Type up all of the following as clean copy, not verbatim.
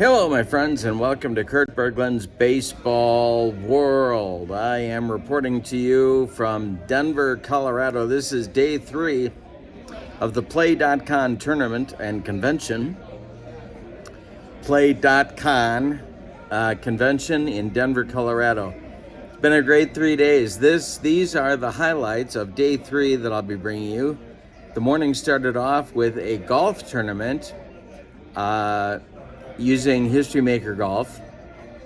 Hello, my friends, and welcome to Kurt Berglund's Baseball World. I am reporting to you from Denver, Colorado. This is day 3 of the Plaay.con tournament and convention. Plaay.con convention in Denver, Colorado. It's been a great 3 days. These are the highlights of day 3 that I'll be bringing you. The morning started off with a golf tournament using History Maker Golf,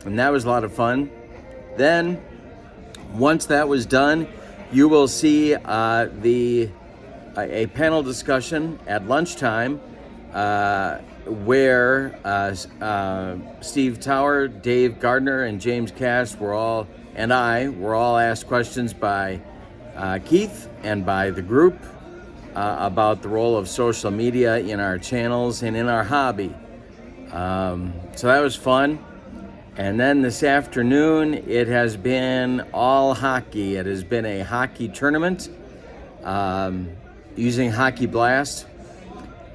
and that was a lot of fun. Then, once that was done, you will see a panel discussion at lunchtime where Steve Tower, Dave Gardner, and James Cash were all asked questions by Keith and by the group about the role of social media in our channels and in our hobby. So that was fun. And then this afternoon, it has been all hockey. It has been a hockey tournament using Hockey Blast.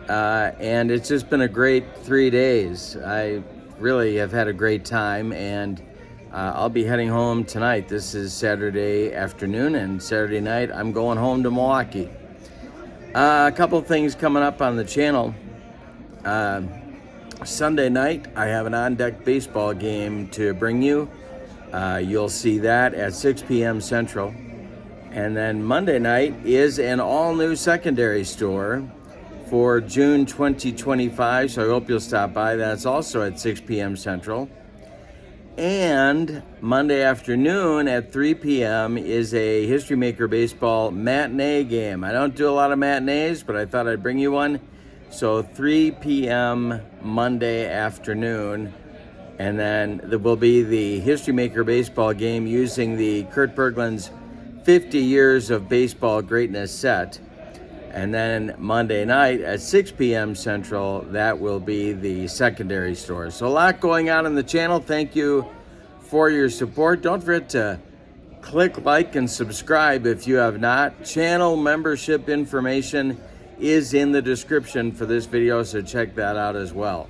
And it's just been a great 3 days. I really have had a great time, and I'll be heading home tonight. This is Saturday afternoon, and Saturday night, I'm going home to Milwaukee. A couple things coming up on the channel. Sunday night, I have an on-deck baseball game to bring you. You'll see that at 6 p.m. Central. And then Monday night is an all-new secondary store for June 2025, so I hope you'll stop by. That's also at 6 p.m. Central. And Monday afternoon at 3 p.m. is a History Maker Baseball matinee game. I don't do a lot of matinees, but I thought I'd bring you one. So 3 p.m. Monday afternoon, and then there will be the History Maker Baseball game using the Kurt Berglund's 50 Years of Baseball Greatness set. And then Monday night at 6 p.m. Central, that will be the secondary store. So a lot going on in the channel. Thank you for your support. Don't forget to click like and subscribe if you have not. Channel membership information is in the description for this video, so check that out as well.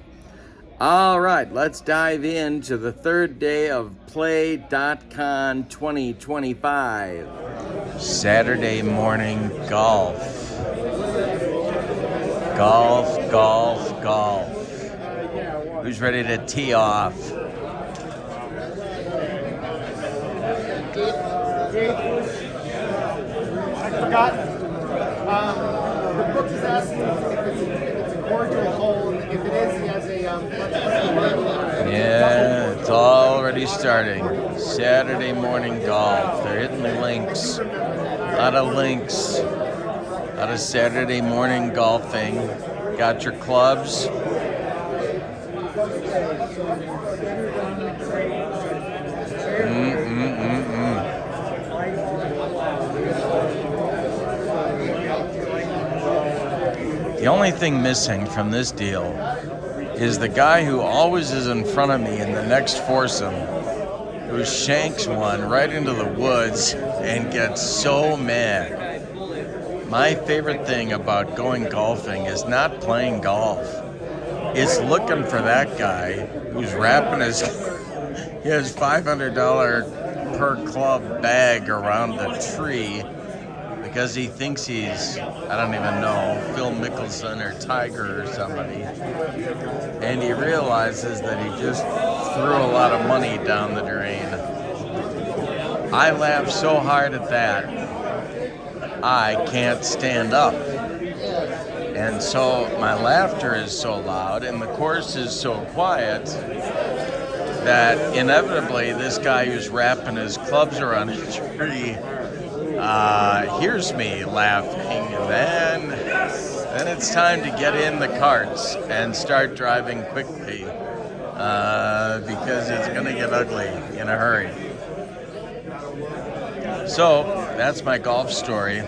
All right, let's dive into the third day of Plaay.con 2025. Saturday morning golf. Golf. Who's ready to tee off? I forgot. The book is asking if it's a cordial hole. If it is, he has a Yeah, it's already starting. Saturday morning golf. They're hitting the links. A lot of links. A lot of Saturday morning golfing. Got your clubs. The only thing missing from this deal is the guy who always is in front of me in the next foursome, who shanks one right into the woods and gets so mad. My favorite thing about going golfing is not playing golf. It's looking for that guy who's wrapping his $500 per club bag around the tree because he thinks he's, I don't even know, Phil Mickelson or Tiger or somebody. And he realizes that he just threw a lot of money down the drain. I laugh so hard at that, I can't stand up. And so my laughter is so loud and the course is so quiet that inevitably this guy who's wrapping his clubs around a tree hears me laughing, and then it's time to get in the carts and start driving quickly because it's going to get ugly in a hurry. So that's my golf story.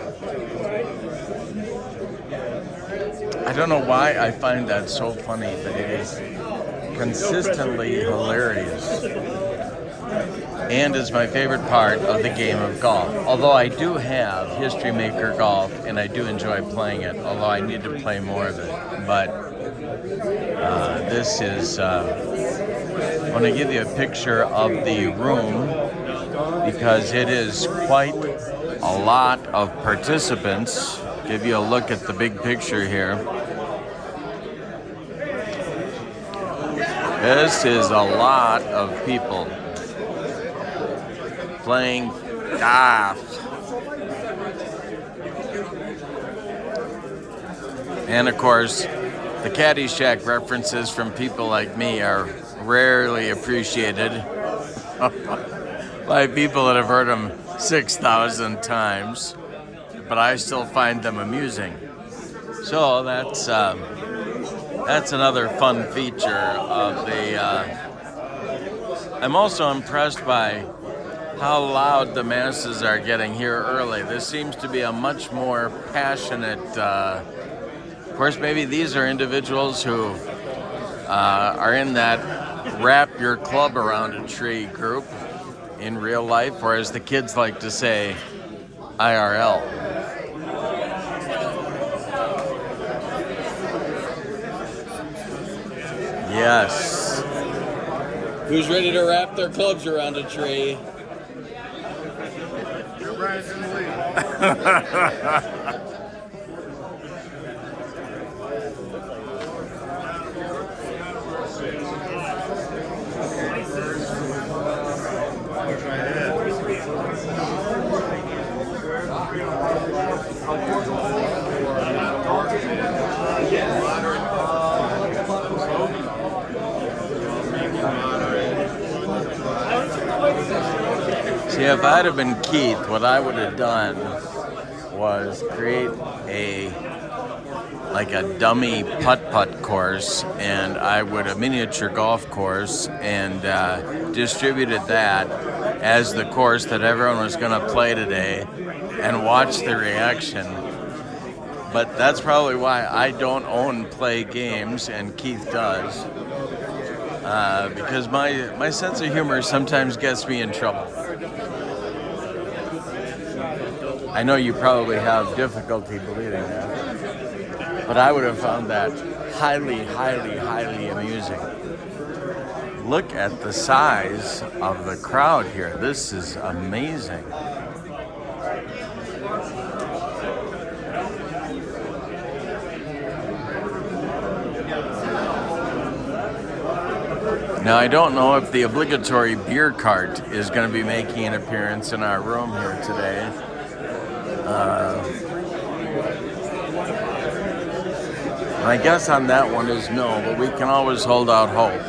I don't know why I find that so funny, but it is consistently hilarious. And is my favorite part of the game of golf. Although I do have History Maker Golf, and I do enjoy playing it, although I need to play more of it. But This is, I want to give you a picture of the room because it is quite a lot of participants. Give you a look at the big picture here. This is a lot of people playing golf. And of course, the Caddyshack references from people like me are rarely appreciated by people that have heard them 6,000 times, but I still find them amusing. So that's another fun feature of the. I'm also impressed by how loud the masses are getting here early. This seems to be a much more passionate. Of course, maybe these are individuals who are in that wrap your club around a tree group in real life, or as the kids like to say, IRL. Yes. Who's ready to wrap their clubs around a tree? You're right in the lead. See, if I'd have been Keith, what I would have done was create a dummy putt-putt course, and I would a miniature golf course, and distributed that as the course that everyone was going to play today, and watch the reaction. But that's probably why I don't own Play games, and Keith does, because my sense of humor sometimes gets me in trouble. I know you probably have difficulty believing that, but I would have found that highly, highly, highly amusing. Look at the size of the crowd here. This is amazing. Now, I don't know if the obligatory beer cart is going to be making an appearance in our room here today. My guess on that one is no, but we can always hold out hope.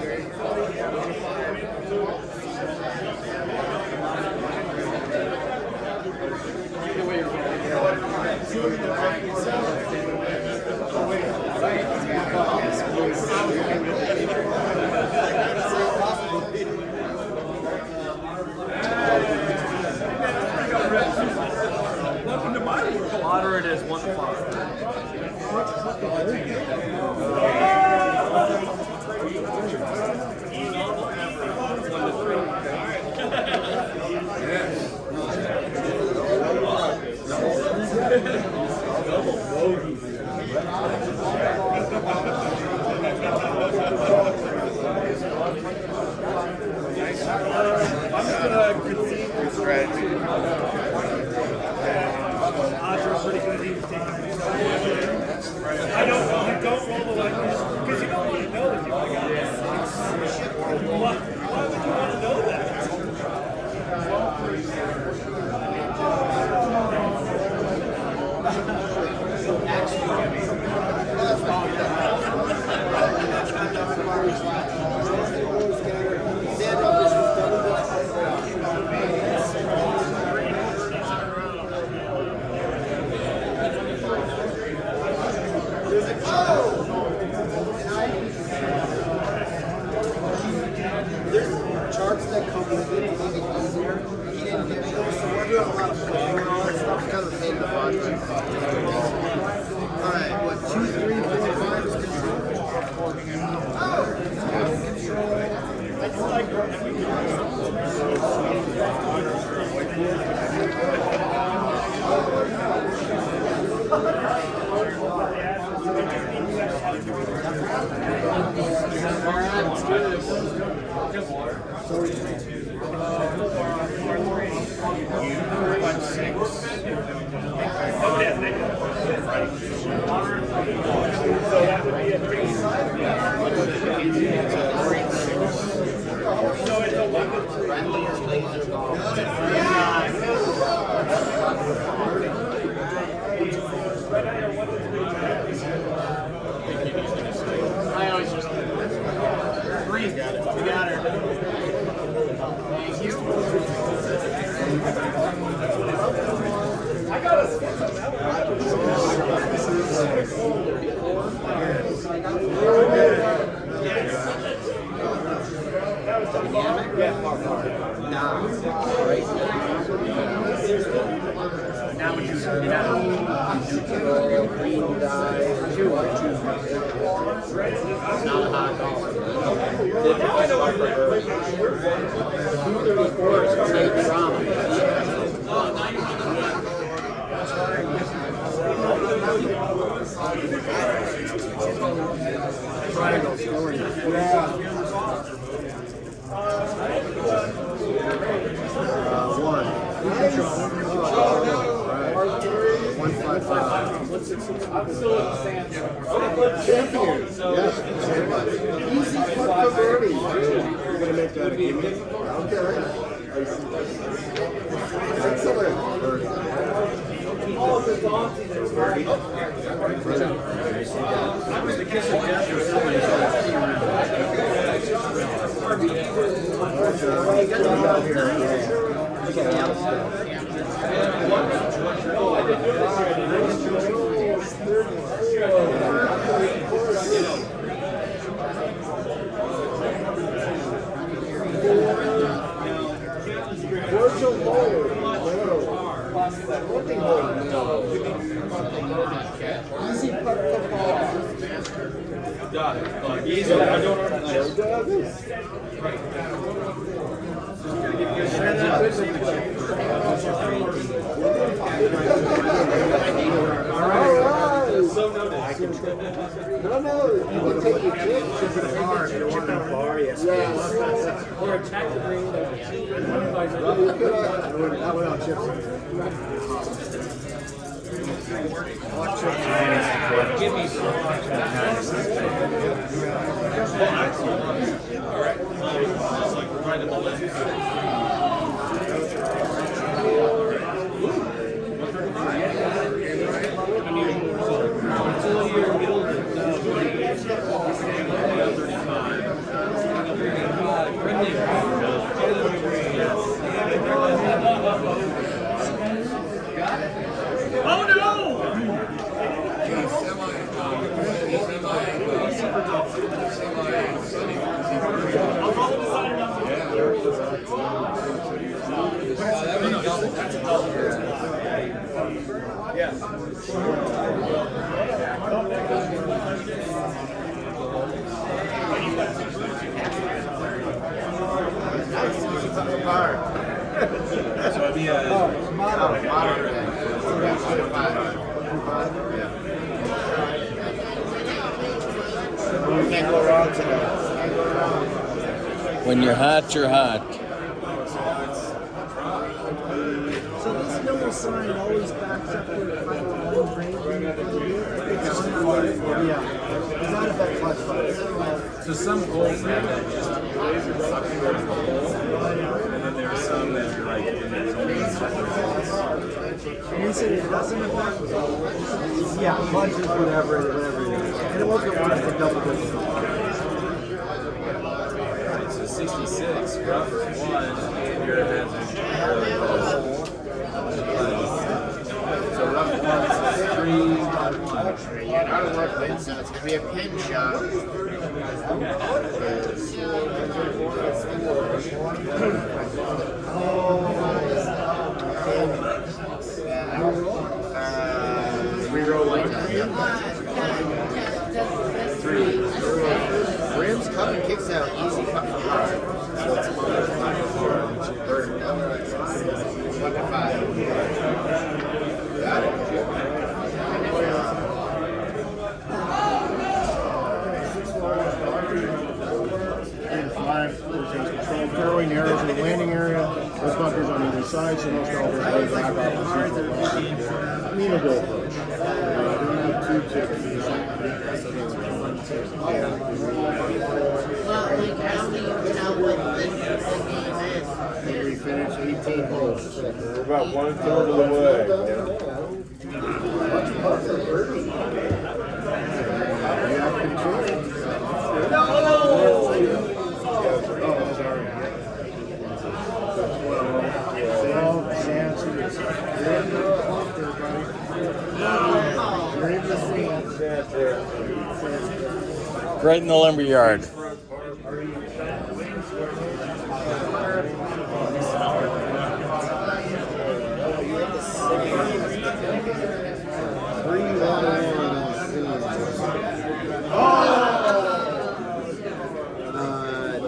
Moderate is 1-5. I'm just gonna concede your strategy. Odds are pretty good. I don't roll the like this because you don't want to know that you got this. Why would you want to know that? Charts that come with it to make it easier. He didn't give those, so we're doing a lot of playing and all that stuff. Kind of a pain in the butt. Alright, what, 2, 3, 4, 5 is control? Oh. I always just green. We got her. Thank you. Now would you green die? It's not a hot dog. 234 is take drama. Triangle scoring. One. 155. Champions. Yes. Easy putt for birdie. You're gonna make that a game. Okay. Excellent. Birdie. That was the kiss of death for somebody. Easy putt for ball. Easy. No, you can take your chip. Or attack the green. That went on chips. Give me some. All right. It's like right at the left. Oh no! Yes. So it'd be a modern. You can't go wrong today. When you're hot, you're hot. So this yellow sign always backs up your final frame. Yeah. Does that affect clutch fights? So some holes have that just laser suction towards the hole, and then there are some that are like in the And you said it doesn't affect? Yeah, clutches, whatever it is. And it wasn't worth the double dip. Right, so 66, rough is 1, and your hazard. So rough 1 is 3, hard 1. You're not going to work late, so it's going to be a pin shot. Reroll like that. Yep. 3. Rims cut and kicks out. Easy cut for hard. So it's 1 to 5. Got it. track. There's a controlled fairway, narrows in the landing area. There's bunkers on either side, so most golfers lay back off the seafloor. Amenable approach. Two tips. Well, like, how do you tell when the game is? We finished 18 holes. We're about 1/3 of the way. You have control. No! Oh, sorry. 12 chances. You're in the scene. Right in the lumberyard.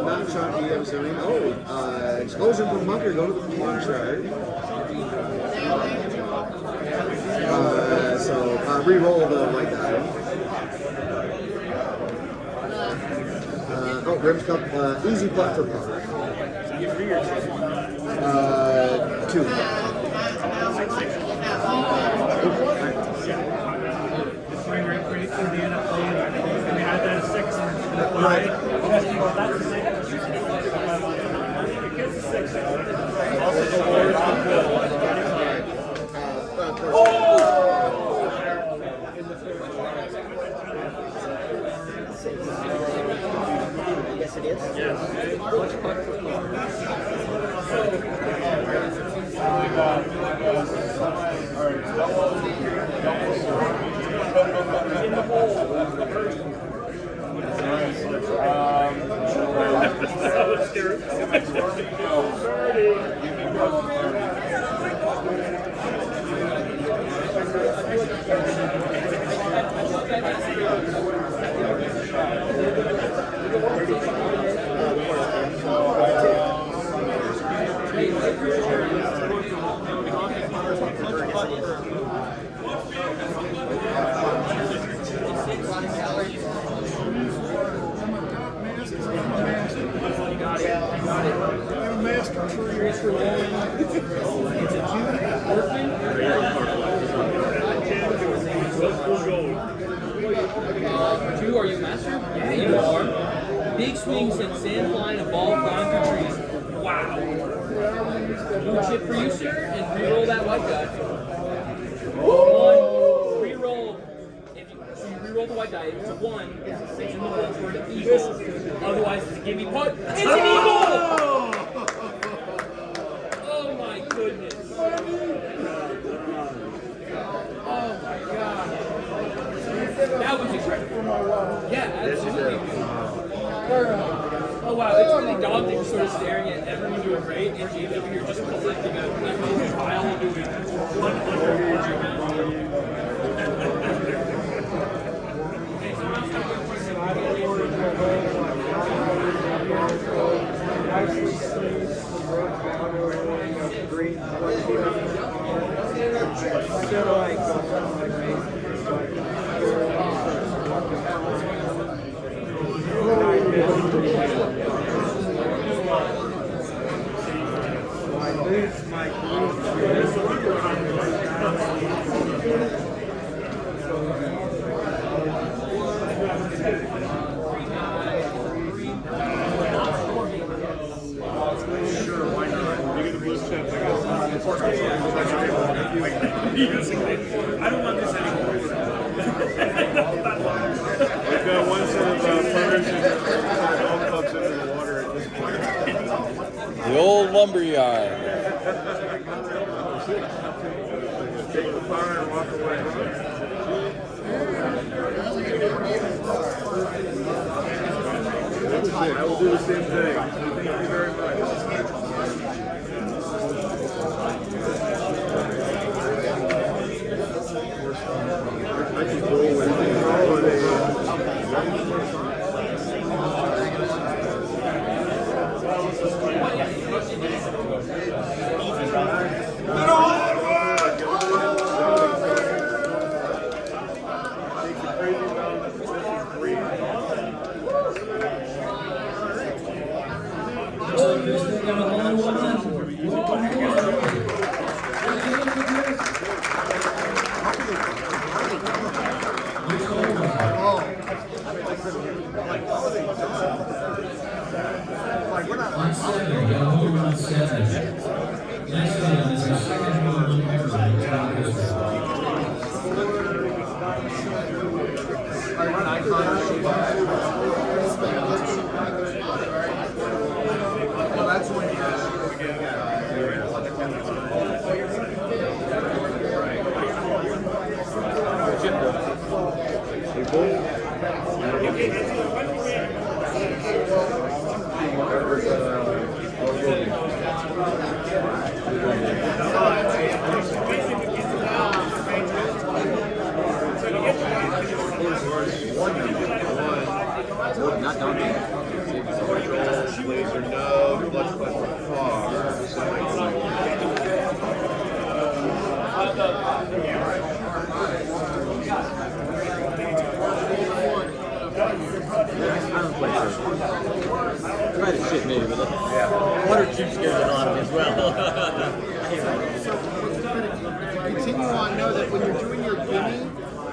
Not chalky, I'm assuming. Explosion from bunker, go to the long shot. Re-roll the white die. Rim's Cup, easy putt for par. Two. Indiana played, and we had that at 6 and Right. Yes, it is. Yes. Much fun for par. Two, are you master? Yeah, you are. Big swings and sand flying, a ball flying through trees. Wow. Blue chip for you, sir, and re-roll that white die. One, re-roll. So you re-roll the white die. If it's a one, it's in the hole for an eagle. Otherwise, it's a gimme putt. It's an eagle! Oh my goodness. Oh my god. That was incredible. Yeah, absolutely. Oh wow, it's really daunting sort of staring at everyone doing great and James over here just collecting a pile doing 3. Oh, we still got a long one left. On 7, got a home run 7. Next one is our second home run ever in town history. Well, that's when Not Donkey. Laser no, clutch putt for par. I don't play surf. Try to shit maybe, but water keeps getting on me as well. I hate water. Continue on, know that when you're doing your gimme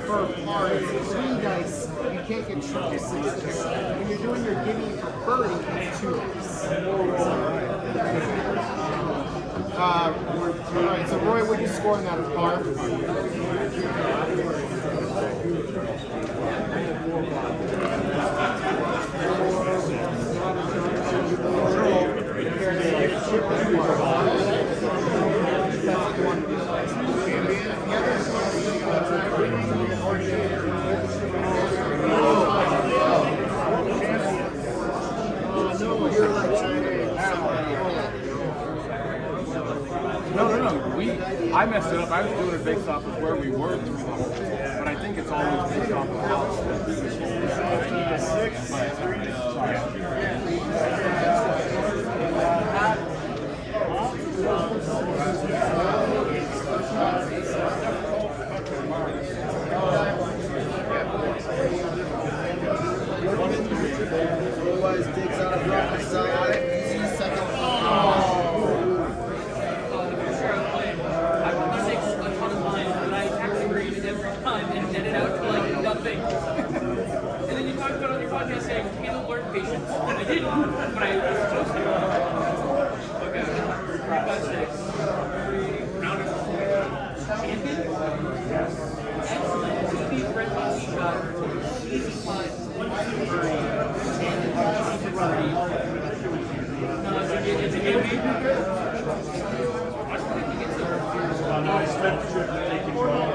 for par, it's 3 dice. You can't get triple sixes. When you're doing your gimme for birdie, it's 2 dice. All right, so Roy, what are you scoring that at par? No. I messed it up. I was doing it based off of where we were through the whole thing. But I think it's always based off of Otherwise, digs out of rough side. Second. And then you talk about on your podcast saying, handle learned patience. I didn't, but I was supposed to. Okay. 3, 5, 6. Round of champion. Excellent. Easy friendly shot. Easy putt. 1, 2, 3. And birdie. No, it's a game lead. Watch what he gets there. No, I spent the trip taking ball.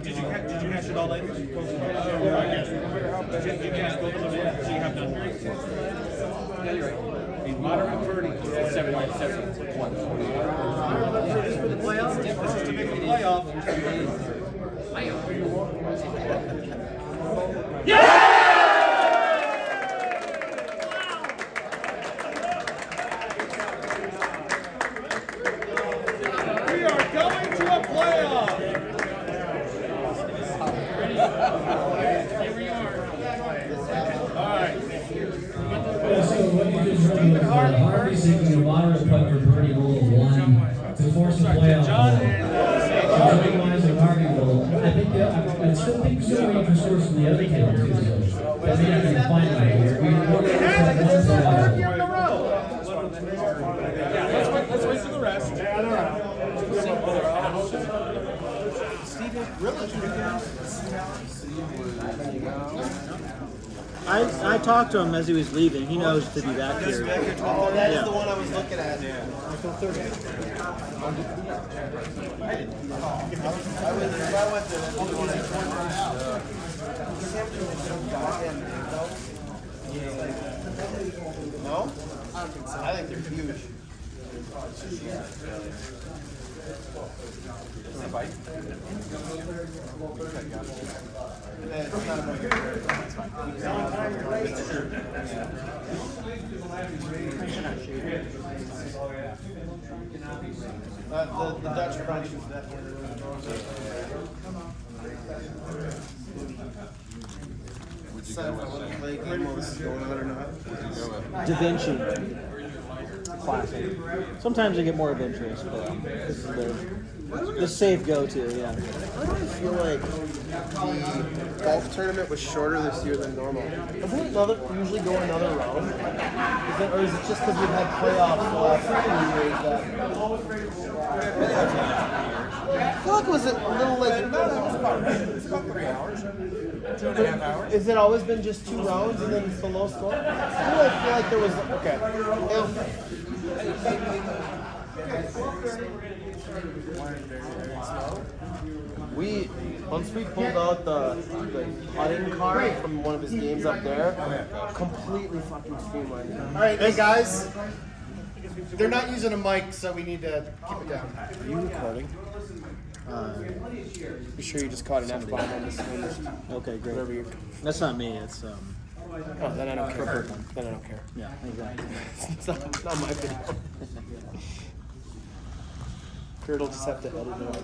Did you catch it all in? Yes. Did you catch both of them in? So you have done very Yeah, you're right. A moderate birdie. 7, 1. This is for the playoff. This is to make the playoff. We are going to a playoff. So what you just heard was Harvey sinking a moderate putt for birdie hole 1 to force a playoff hole. Otherwise, like Harvey will. I think I still think we're waiting for scores from the other table too. So that may not be the final here. We want to have one playoff. Let's wait for the rest. I talked to him as he was leaving. He knows to be back here. Oh, that is the one I was looking at. I went to The Dutch Crunch is definitely. Decide if I want to play a game while this is going on or not. Da Vinci. Classic. Sometimes I get more adventurous, but this is the safe go-to, yeah. Why do I feel like the golf tournament was shorter this year than normal? Doesn't it usually go another round? Or is it just because we've had playoffs the last 2 years I feel like it was a little like... It's about 3 hours. 2.5 hours. Is it always been just 2 rounds and then it's the low score? I feel like there was... Okay. Once we pulled out the putting card from one of his games up there, completely fucking streamlined. All right, hey guys. They're not using a mic, so we need to keep it down. Are you recording? Be sure you just caught an F-bomb on this one. Okay, great. Whatever you... That's not me, it's Oh, then I don't care. Then I don't care. yeah, exactly. It's not my video. Kurt will just have to edit it out.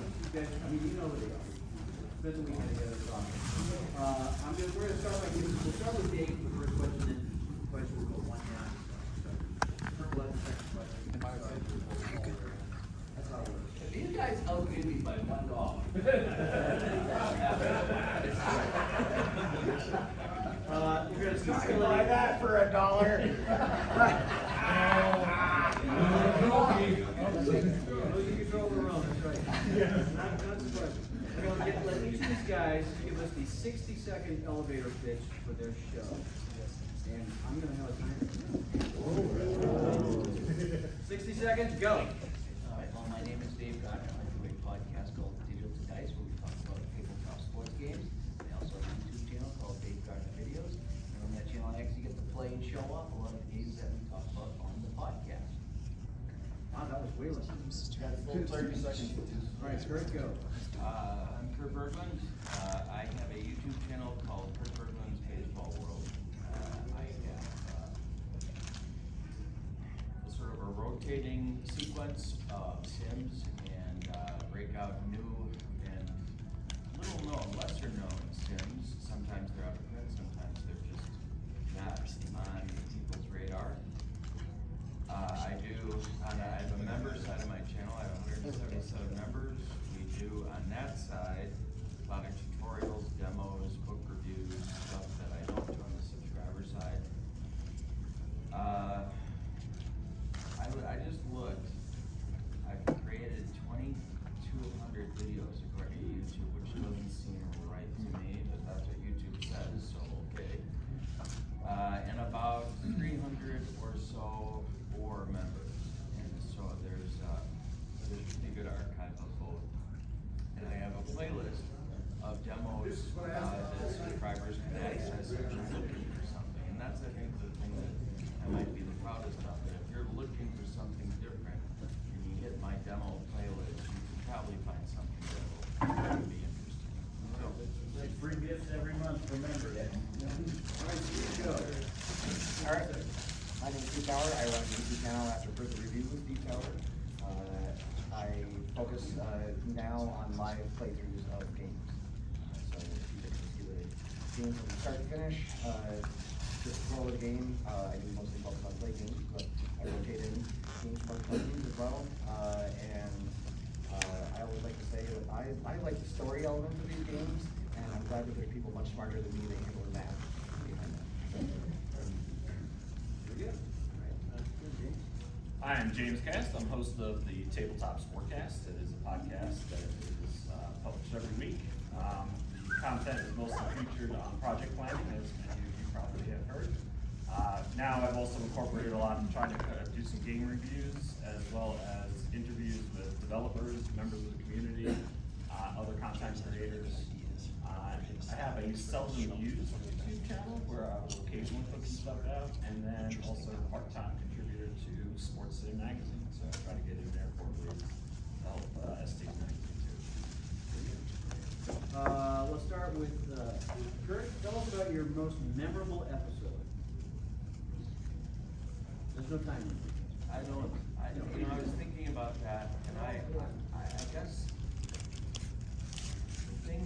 These guys outbid me by $1. Buy that for $1. Let each of these guys give us the 60-second elevator pitch for their show. And I'm going to have a timer. 60 seconds, go. Well, my name is Dave Gardner. I do a podcast called Digital to Dice where we talk about tabletop sports games. I also have a YouTube channel called Dave Gardner Videos. And on that channel, I actually get to play and show off a lot of the games that we talk about on the podcast. Wow, that was way less. Got a full 30 seconds. All right, Kurt, go. I'm Kurt Berglund. I have a YouTube channel called Kurt Berglund's Baseball World. I have sort of a rotating sequence of Sims and break out new and little known, lesser known Sims. Sometimes they're out of print, sometimes they're just not on people's radar. I have a member side of my channel. I have 177 members. We do on that side a lot of tutorials, demos, book reviews, stuff that I don't do on the subscriber side. I just looked. I've created 2,200 videos according to YouTube, which doesn't seem right to me, but that's what YouTube says, so okay. And about 300 or so for members. And so there's a pretty good archive of both. And I have a playlist of demos that subscribers can access if you're looking for something. And that's, I think, the thing that I might be the proudest of. That if you're looking for something different and you hit my demo playlist, you can probably find something that will be interesting. So, Free gifts every month for members. All right, Steve, go. All right. My name is Steve Tower. I run a YouTube channel after further review with Steve Tower. I focus now on live playthroughs of games. So you get to see the game from start to finish. Just roll the game. I do mostly focus on play games, but I rotate in games from other companies as well. I always like to say that I like the story element of these games, and I'm glad that there's people much smarter than me that handle the math behind that. Hi, I'm James Cast. I'm host of the Tabletop Sportcast. It is a podcast that is published every week. The content is mostly featured on project planning, as many of you probably have heard. Now I've also incorporated a lot of trying to do some game reviews, as well as interviews with developers, members of the community, other content creators. I have a seldom used YouTube channel where I will occasionally put some stuff out, and then also part-time contributor to Sports City Magazine, so I try to get in there quarterly to help ST Magazine too. Let's start with Kurt. Tell us about your most memorable episode. There's no time limit. I was thinking about that, and I guess the thing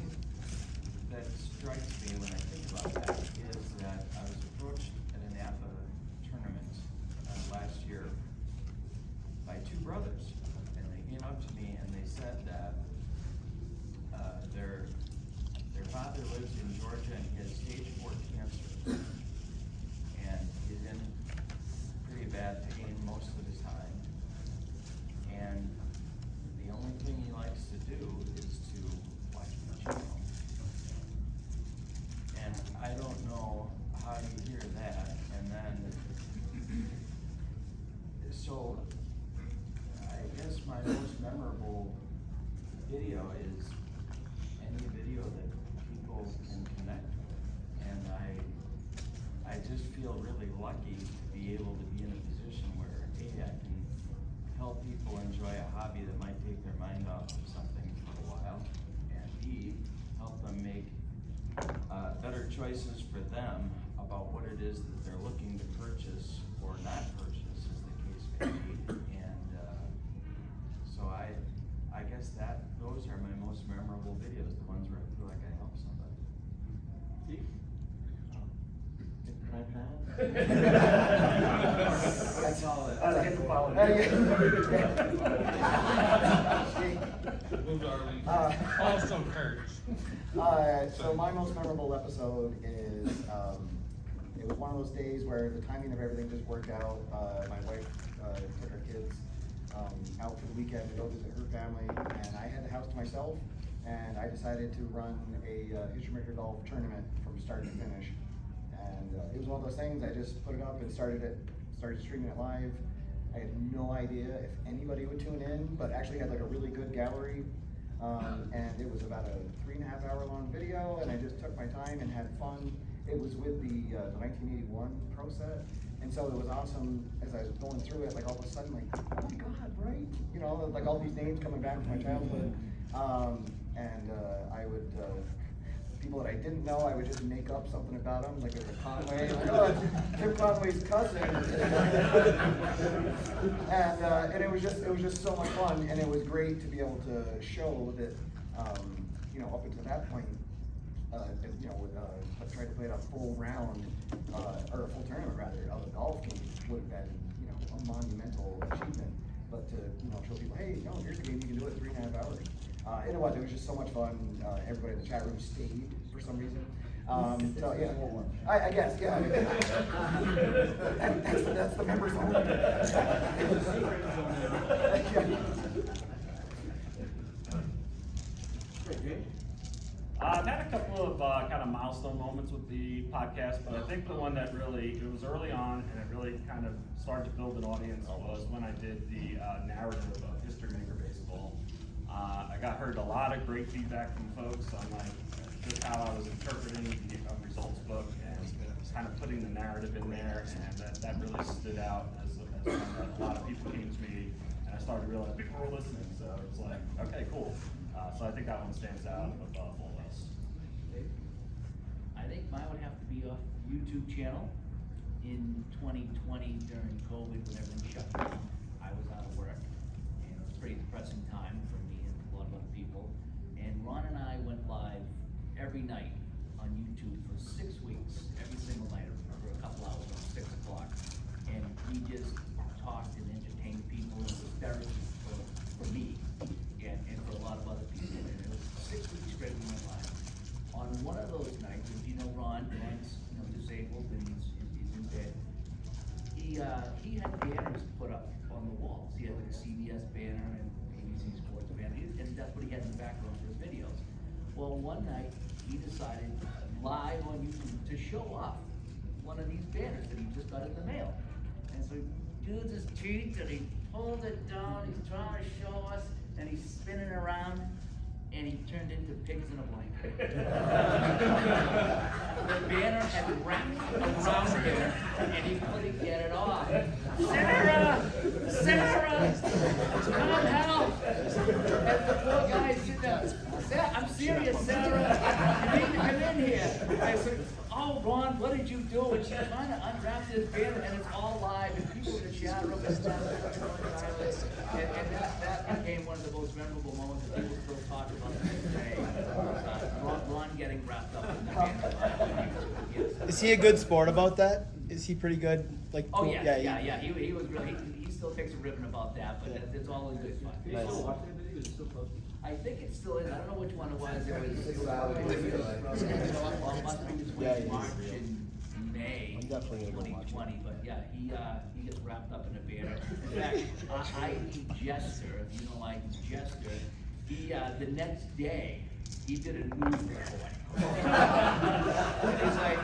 that strikes me when I think about that is that I was approached at an APA tournament last year by two brothers, and they came up to me and they said that their father lives in Georgia and he has stage 4 cancer, and he's in pretty bad pain most of his time, and the only thing he likes to do is to watch the channel. And I don't know how you hear that, and then so I guess my most memorable video is any video that people can connect with, and I just feel really lucky to be able to be in a position where A, I can help people enjoy a hobby that might take their mind off of something for a while, and B, help them make better choices for them about what it is that they're looking to purchase or not purchase, as the case may be. And so I guess those are my most memorable videos, the ones where I feel like I help somebody. Steve? Can I That's all it is. I get the following. Also encouraged. So my most memorable episode is, it was one of those days where the timing of everything just worked out. My wife took her kids out for the weekend to go visit her family, and I had the house to myself, and I decided to run a History Maker Golf tournament from start to finish. And it was one of those things, I just put it up and started streaming it live. I had no idea if anybody would tune in, but actually had like a really good gallery. And it was about a 3.5 hour long video, and I just took my time and had fun. It was with the 1981 Pro Set, and so it was awesome as I was going through it, like all of a sudden, like, oh my God, right? You know, like all these names coming back from my childhood. I would, people that I didn't know, I would just make up something about them, like it was a Conway, like, oh, it's Tim Conway's cousin. And it was just so much fun, and it was great to be able to show that, you know, up until that point, you know, I tried to play a full round, or a full tournament rather, of a golf game would have been, you know, a monumental achievement. But to, you know, show people, hey, no, here's a game you can do it in 3.5 hours. And it was just so much fun. Everybody in the chat room stayed for some reason. So yeah, I guess, yeah. That's the members only. I've had a couple of kind of milestone moments with the podcast, but I think the one that really, it was early on and it really kind of started to build an audience was when I did the narrative of History Maker Baseball. I heard a lot of great feedback from folks on like just how I was interpreting the results book and kind of putting the narrative in there, and that really stood out as one that a lot of people came to me, and I started to realize people were listening, so it was like, okay, cool. So I think that one stands out above all else. I think mine would have to be a YouTube channel. In 2020 during COVID, when everything shut down, I was out of work, and it was a pretty depressing time for me and a lot of other people. And Ron and I went live every night on YouTube for 6 weeks, every single night for a couple hours on 6 o'clock. And we just talked and entertained people, and it was therapy for me and for a lot of other people. And it was 6 weeks straight we went live. On one of those nights, as you know, Ron's disabled and he's in bed. He had banners put up on the walls. He had like a CBS banner and ABC Sports banner, and that's what he had in the background for his videos. Well, one night he decided live on YouTube to show off one of these banners that he just got in the mail. And so he does his teeth and he pulls it down, he's trying to show us, and he's spinning around, and he turned into pigs in a blanket. The banner had wrapped around here, and he couldn't get it off. Sit around! I said, oh, Ron, what did you do? And she's trying to unwrap this banner, and it's all live, and people in the chat room and stuff. And that became one of the most memorable moments that people still talk about to this day. Ron getting wrapped up in the banner. Is he a good sport about that? Is he pretty good? Like, Oh, cool? yeah. He was really, he still takes a ribbon about that, but it's all in good fun. Nice. I think it still is. I don't know which one it was. It was must be between March and May 2020. But yeah, he gets wrapped up in a banner. In fact, I need Jester. If you don't like Jester, he the next day he did a news report. He's like,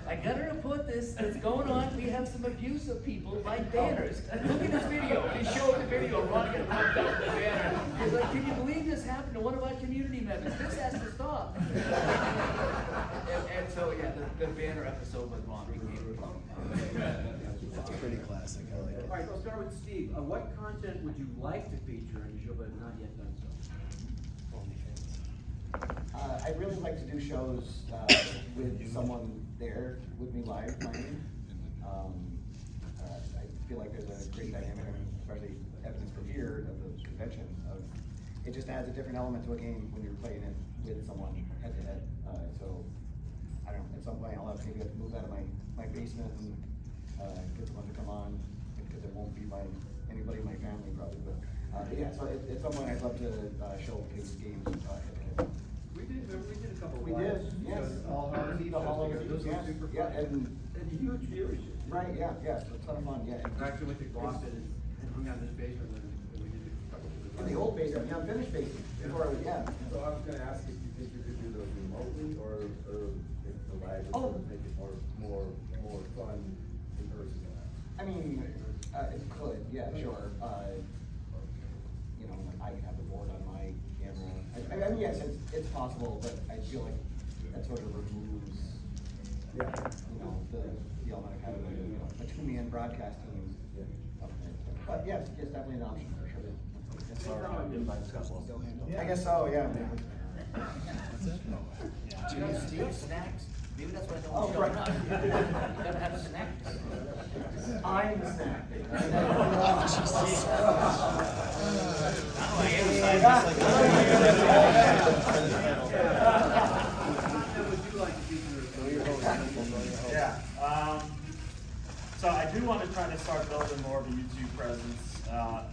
I gotta report this. That's going on. We have some abuse of people like banners. Look at this video. He showed the video. Ron got wrapped up in the banner. He's like, can you believe this happened to one of our community members? This has to stop. and so yeah, the banner episode with Ron became. That's pretty classic. I like it. All right, I'll start with Steve. What content would you like to feature on your show, but have not yet done so? I'd really like to do shows with someone there with me live playing. I feel like there's a great dynamic, especially evidence from here of the convention. It just adds a different element to a game when you're playing it with someone head to head. So I don't know. At some point, I'll have to maybe have to move out of my basement and get someone to come on, because it won't be by anybody in my family probably. But yeah, so at some point, I'd love to showcase games head to head. We did a couple of We did, yes. All The Hollow, yes, yeah, and huge viewership. right, yeah, it's a ton of fun, yeah. I actually went to Boston and hung out in this basement and we did a couple of In the old basement, yeah, unfinished basement, before I was, yeah. So I was gonna ask if you think you could do those remotely, or if the live would make it more fun in person. I mean, it could, yeah, sure. You know, I can have the board on my camera. I mean, yes, it's possible, but I feel like that sort of removes, you know, the element of having a two-man broadcast team up there. But yes, it's definitely an option for sure. I guess so, yeah. Do you have snacks? Maybe that's why no Oh, one's right. showing up. You gotta have snacks. I'm the snack. Yeah. So I do want to try to start building more of a YouTube presence.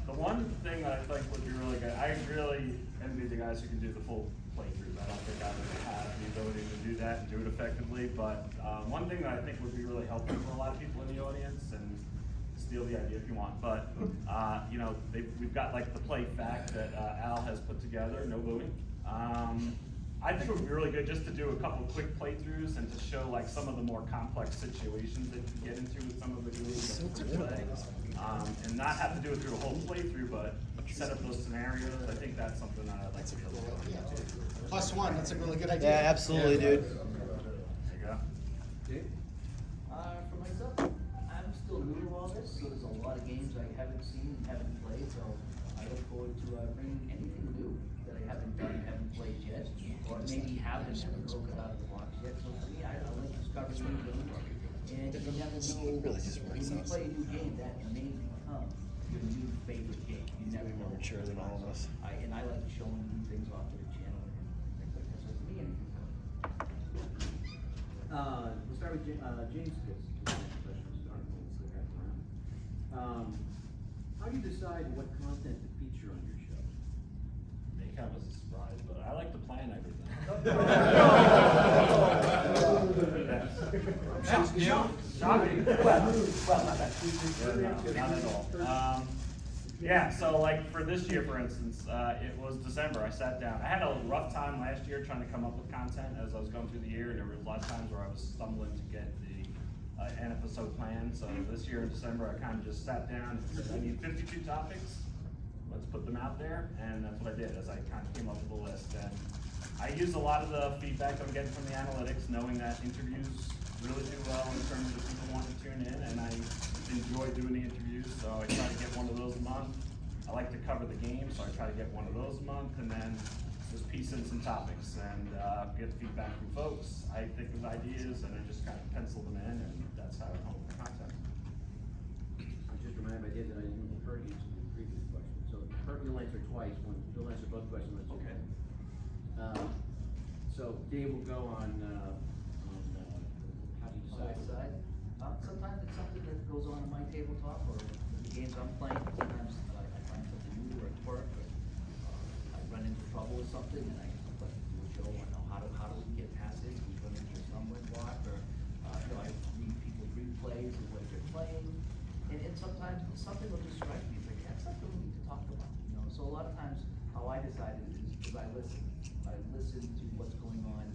The one thing that I think would be really good, I really envy the guys who can do the full playthroughs. I don't think I would have the ability to do that and do it effectively. But one thing that I think would be really helpful for a lot of people in the audience, and steal the idea if you want, but you know, we've got like the Play fact that Al has put together, no booing. I think it would be really good just to do a couple quick playthroughs and to show like some of the more complex situations that you get into with some of the games that we play. And not have to do it through a whole playthrough, but set up those scenarios. I think that's something that I'd like to be able to do. +1, that's a really good idea. Yeah, absolutely, dude. There you go. For myself, I'm still new to all this, so there's a lot of games I haven't seen and haven't played, so I look forward to bringing anything new that I haven't done, haven't played yet, or maybe haven't broken out of the box yet. So for me, I like discovering new games, and you never know, when you play a new game, that may become your new favorite game. You never know. Mature than all of us. And I like showing new things off to the channel and things like that. So for me, anything. We'll start with James. How do you decide what content to feature on your show? It kind of was a surprise, but I like to plan everything. Shocking. Well, not that. Not at all. Yeah, so like for this year, for instance, it was December. I sat down. I had a rough time last year trying to come up with content as I was going through the year, and there were a lot of times where I was stumbling to get an episode plan. So this year in December, I kind of just sat down and said, I need 52 topics. Let's put them out there, and that's what I did as I kind of came up with a list. And I used a lot of the feedback I'm getting from the analytics, knowing that interviews really do well in terms of people wanting to tune in, and I enjoy doing the interviews, so I try to get one of those a month. I like to cover the game, so I try to get one of those a month, and then just piece in some topics and get feedback from folks. I think of ideas and I just kind of pencil them in, and that's how I come up with content. I was just reminded by Dave that I didn't hear you answer the previous question. So Kurt, you'll answer twice. You'll answer both questions. Okay. So Dave will go on how do you Side decide? sometimes it's something that goes on in my tabletop or the games I'm playing. Sometimes I find something new or it's work, or I run into trouble with something and I like to do a show on how do we get past this? We run into a stumbling block, or I read people's replays of what they're playing, and sometimes something will just strike me. It's like that's something we need to talk about. So a lot of times how I decide is I listen. I listen to what's going on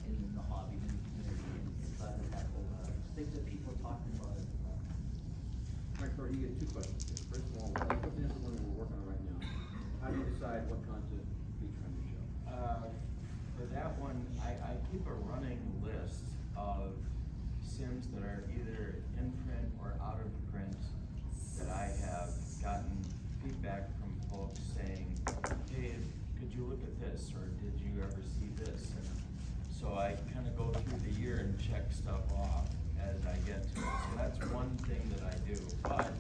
in the hobby, in the community, and try to tackle things that people are talking about. All right, Kurt, you get two questions here. First of all, let's put this one we're working on right now. How do you decide what content to feature on your show? For that one, I keep a running list of sims that are either in print or out of print that I have gotten feedback from folks saying, hey, could you look at this, or did you ever see this? And so I kind of go through the year and check stuff off as I get to it. So that's one thing that I do. But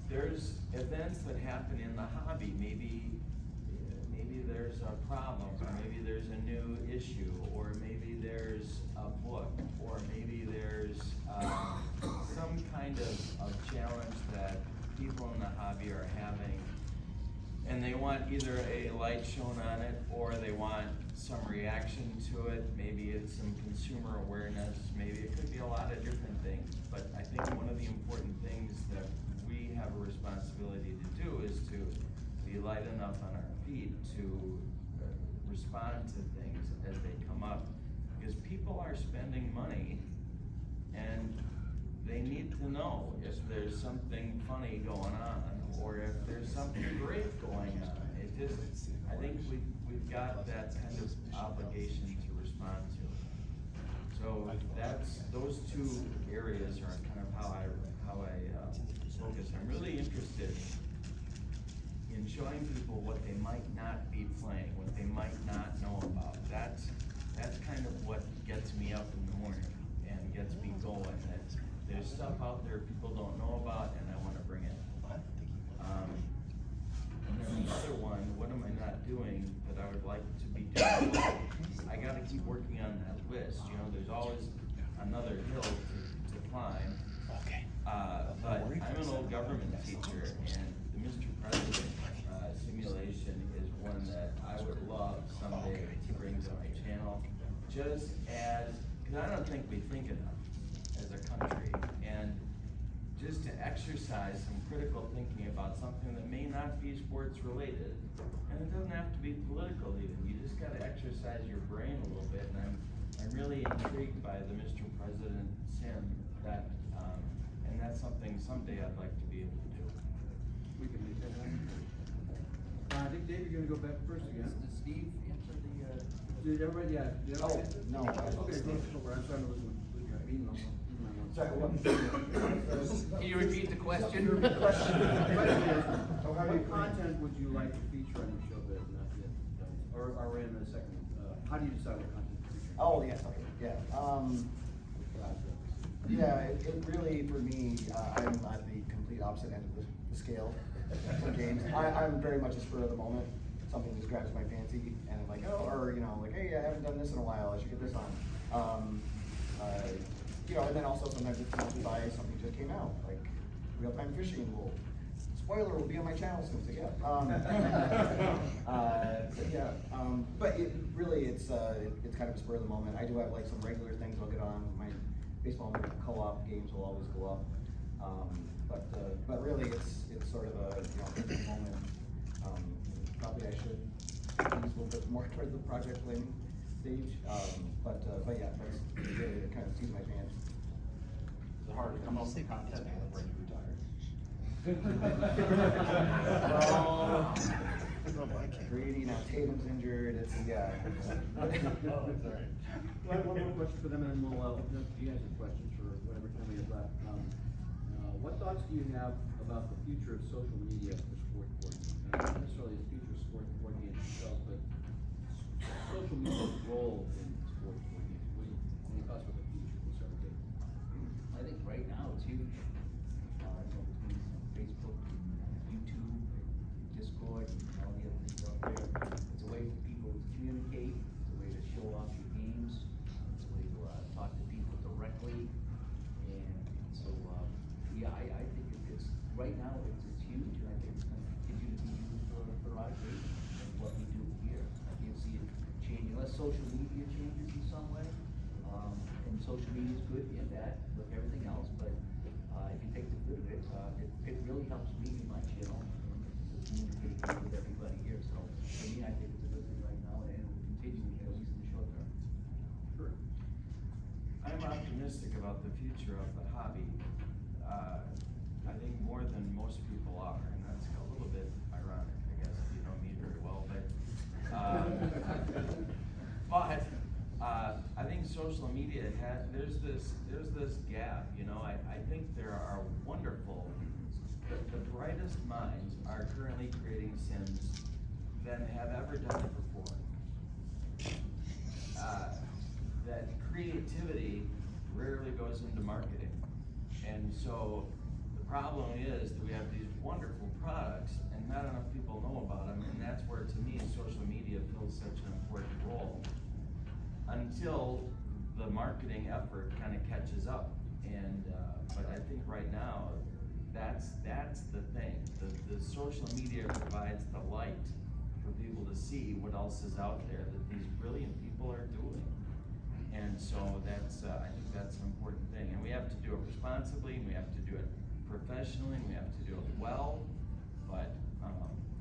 there's events that happen in the hobby. Maybe there's a problem, or maybe there's a new issue, or maybe there's a book, or maybe there's some kind of challenge that people in the hobby are having, and they want either a light shown on it, or they want some reaction to it. Maybe it's some consumer awareness, maybe it could be a lot of different things. But I think one of the important things that we have a responsibility to do is to be light enough on our feet to respond to things as they come up, because people are spending money and they need to know if there's something funny going on, or if there's something great going on. I think we've got that kind of obligation to respond to. So those two areas are kind of how I focus. I'm really interested in showing people what they might not be playing, what they might not know about. That's kind of what gets me up in the morning and gets me going. That there's stuff out there people don't know about, and I want to bring it. And then the other one, what am I not doing that I would like to be doing? I got to keep working on that list. There's always another hill to climb. But I'm an old government teacher, and the Mr. President simulation is one that I would love someday to bring to my channel, just as, because I don't think we think enough as a country, and just to exercise some critical thinking about something that may not be sports related, and it doesn't have to be political even. You just got to exercise your brain a little bit, and I'm really intrigued by the Mr. President sim and that's something someday I'd like to be able to do. We can make that happen. I think Dave, you're going to go back first again. Does Steve answer the? Did everybody? Yeah. Did everybody? No. Okay, go over. I'm sorry to lose my email. Sorry, what? Can you repeat the question? What content would you like to feature on your show that is not yet done? Or in a second, how do you decide what content to feature? Oh, yes, okay, yeah. It really, for me, I'm at the complete opposite end of the scale for games. I'm very much a spur of the moment. Something just grabs my fancy, and I'm like, hey, I haven't done this in a while, I should get this on. And then also sometimes it's melted by something just came out, like real-time fishing will. Spoiler will be on my channel soon, so yeah. But it really, it's kind of a spur of the moment. I do have like some regular things I'll get on. My baseball co-op games will always go up. But really, it's sort of a moment. Probably I should use a little bit more towards the project planning stage. But yeah, that's really kind of sees my pants. Is it hard to come up with content when you retire? Greedy, now Tatum's injured, it's, yeah. One more question for them, and then we'll, you guys have questions for whatever time we have left. What thoughts do you have about the future of social media for sport board games? Not necessarily the future of sport board games, stuff, but social media's role in sports, what do you thoughts about the future? What's our take? I think right now it's huge. Between Facebook and YouTube and Discord and all the other things out there. It's a way for people to communicate, it's a way to show off your games, it's a way to talk to people directly. And so, I think it's right now it's huge, and I think it's going to continue to be used for our great and what we do here. I can't see it changing unless social media changes in some way. And social media is good in that with everything else, but if you take the good of it, it really helps me in my channel to communicate with everybody here. So for me, I think it's a good thing right now, and it will continue at least in the short term. Sure. I'm optimistic about the future of the hobby. I think more than most people are, and that's a little bit ironic, I guess, if you know me very well, but I think social media there's this gap, you know. I think there are wonderful, the brightest minds are currently creating sims than have ever done it before. That creativity rarely goes into marketing. And so the problem is that we have these wonderful products and not enough people know about them, and that's where, to me, social media fills such an important role until the marketing effort kind of catches up. And but I think right now that's the thing. The social media provides the light for people to see what else is out there that these brilliant people are doing. And so that's I think that's an important thing. And we have to do it responsibly, and we have to do it professionally, and we have to do it well. But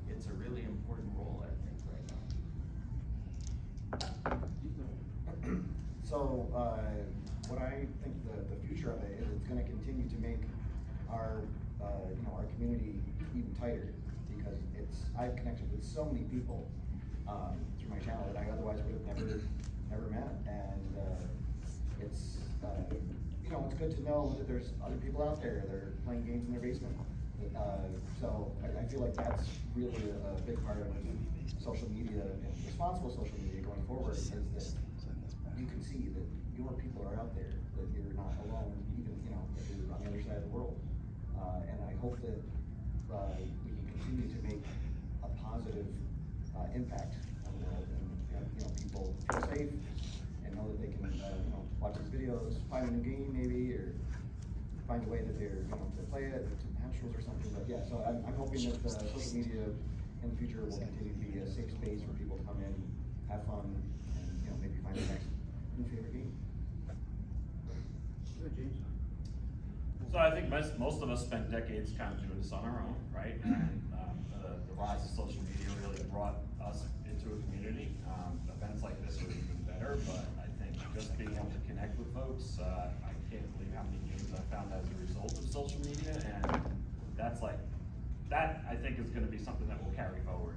it's a really important role, I think, right now. So, what I think the future of it is, it's going to continue to make our our community even tighter, because I've connected with so many people through my channel that I otherwise would have never met, and it's it's good to know that there's other people out there that are playing games in their basement. So I feel like that's really a big part of social media and responsible social media going forward, is that you can see that your people are out there, that you're not alone, even if you're on the other side of the world. And I hope that we can continue to make a positive impact on the world, and people feel safe and know that they can watch these videos, find a new game maybe, or find a way that they're to play it, to nationals or something. But yeah, so I'm hoping that social media in the future will continue to be a safe space for people to come in, have fun, and maybe find their next new favorite game. So I think most of us spent decades kind of doing this on our own, right? And the rise of social media really brought us into a community. Events like this are even better, but I think just being able to connect with folks, I can't believe how many games I found as a result of social media, and that I think is going to be something that will carry forward.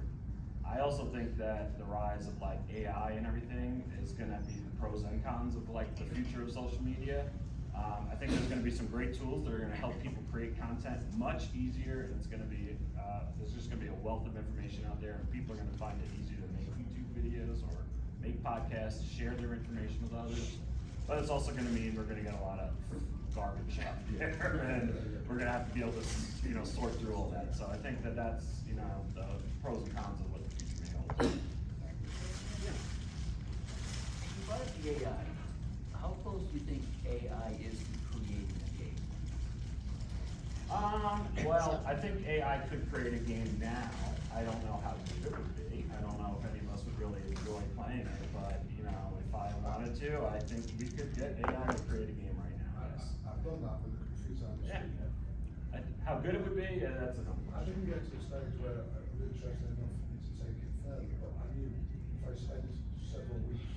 I also think that the rise of like AI and everything is going to be the pros and cons of like the future of social media. I think there's going to be some great tools that are going to help people create content much easier, and it's going to be there's just going to be a wealth of information out there, and people are going to find it easier to make YouTube videos or make podcasts, share their information with others. But it's also going to mean we're going to get a lot of garbage out there, and we're going to have to be able to sort through all that. So I think that's the pros and cons of what the future may hold. You brought up the AI. How close do you think AI is to creating a game? Well, I think AI could create a game now. I don't know how good it would be. I don't know if any of us would really enjoy playing it, but if I wanted to, I think we could get AI to create a game right now. Yes. I've done that with a few times. Yeah. How good it would be, that's a number. I didn't get to the stage where I was interested enough for me to take it further, but I knew if I spent several weeks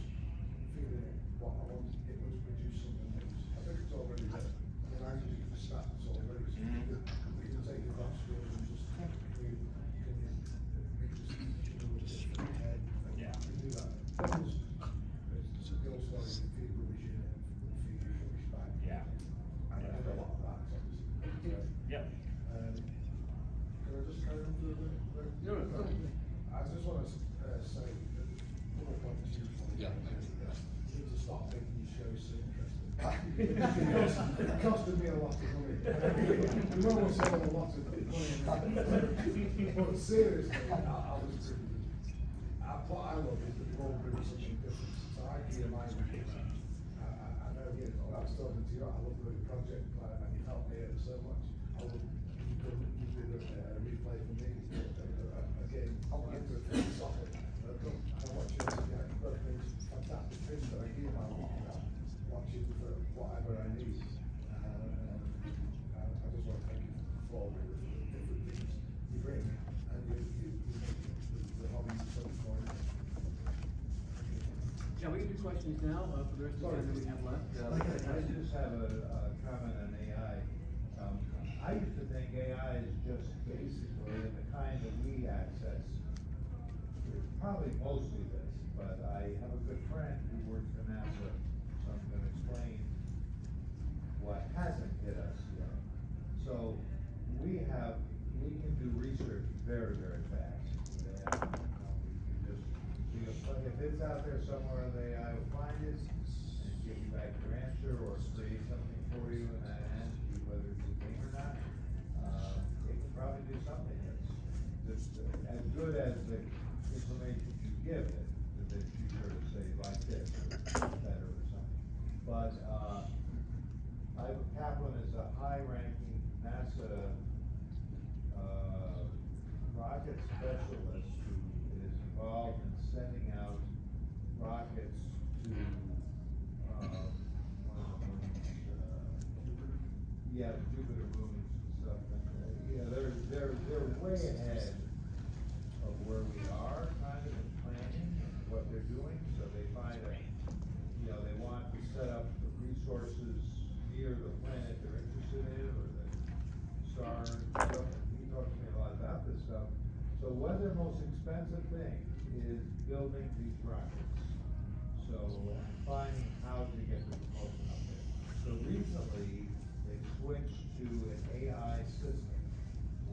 feeling what I wanted, it would produce something that was, I think it's already there. I mean, I use it for stats already, so you can take your last skills and just make this different head. Yeah. You can do that. It's a girl story, you feed rubbish in it, feed you rubbish back. Yeah. I did a lot of that, obviously. Yep. Can I just carry on through the I just want to say It costed me a lot of money. We won't sell a lot of money in that. But seriously, I was pretty good. What I love is that we're all bringing something different. So I gear my videos. I know here, I was talking to you, I love doing project plan, and you've helped me out so much. I love you did a replay for me, again, after a soccer. I watch you, you've got things, fantastic things that I gear my videos, watching for whatever I need. I just want to thank you for all the different things you bring, and you make the hobby so much more interesting. Yeah, we can do questions now, for the rest of the time that we have left. I just have a comment on AI. I used to think AI is just basically the kind that we access. It's probably mostly this, but I have a good friend who works for NASA, so I'm gonna explain what hasn't hit us yet. So we can do research very, very fast. And, we can just, if it's out there somewhere, the AI will find it and give you back your answer or create something for you and then ask you whether it's a thing or not. It can probably do something that's just as good as the information you give it, that you sort of say like this or better or something. But Ivan Kaplan is a high-ranking NASA rocket specialist who is involved in sending out rockets to Jupiter moons and stuff. They're way ahead of where we are, kind of in planning what they're doing. So they find they want to set up the resources near the planet they're interested in, or the star and stuff. He talks to me a lot about this stuff. So one of their most expensive things is building these rockets. So I'm finding how to get the propulsion up there. So recently, they switched to an AI system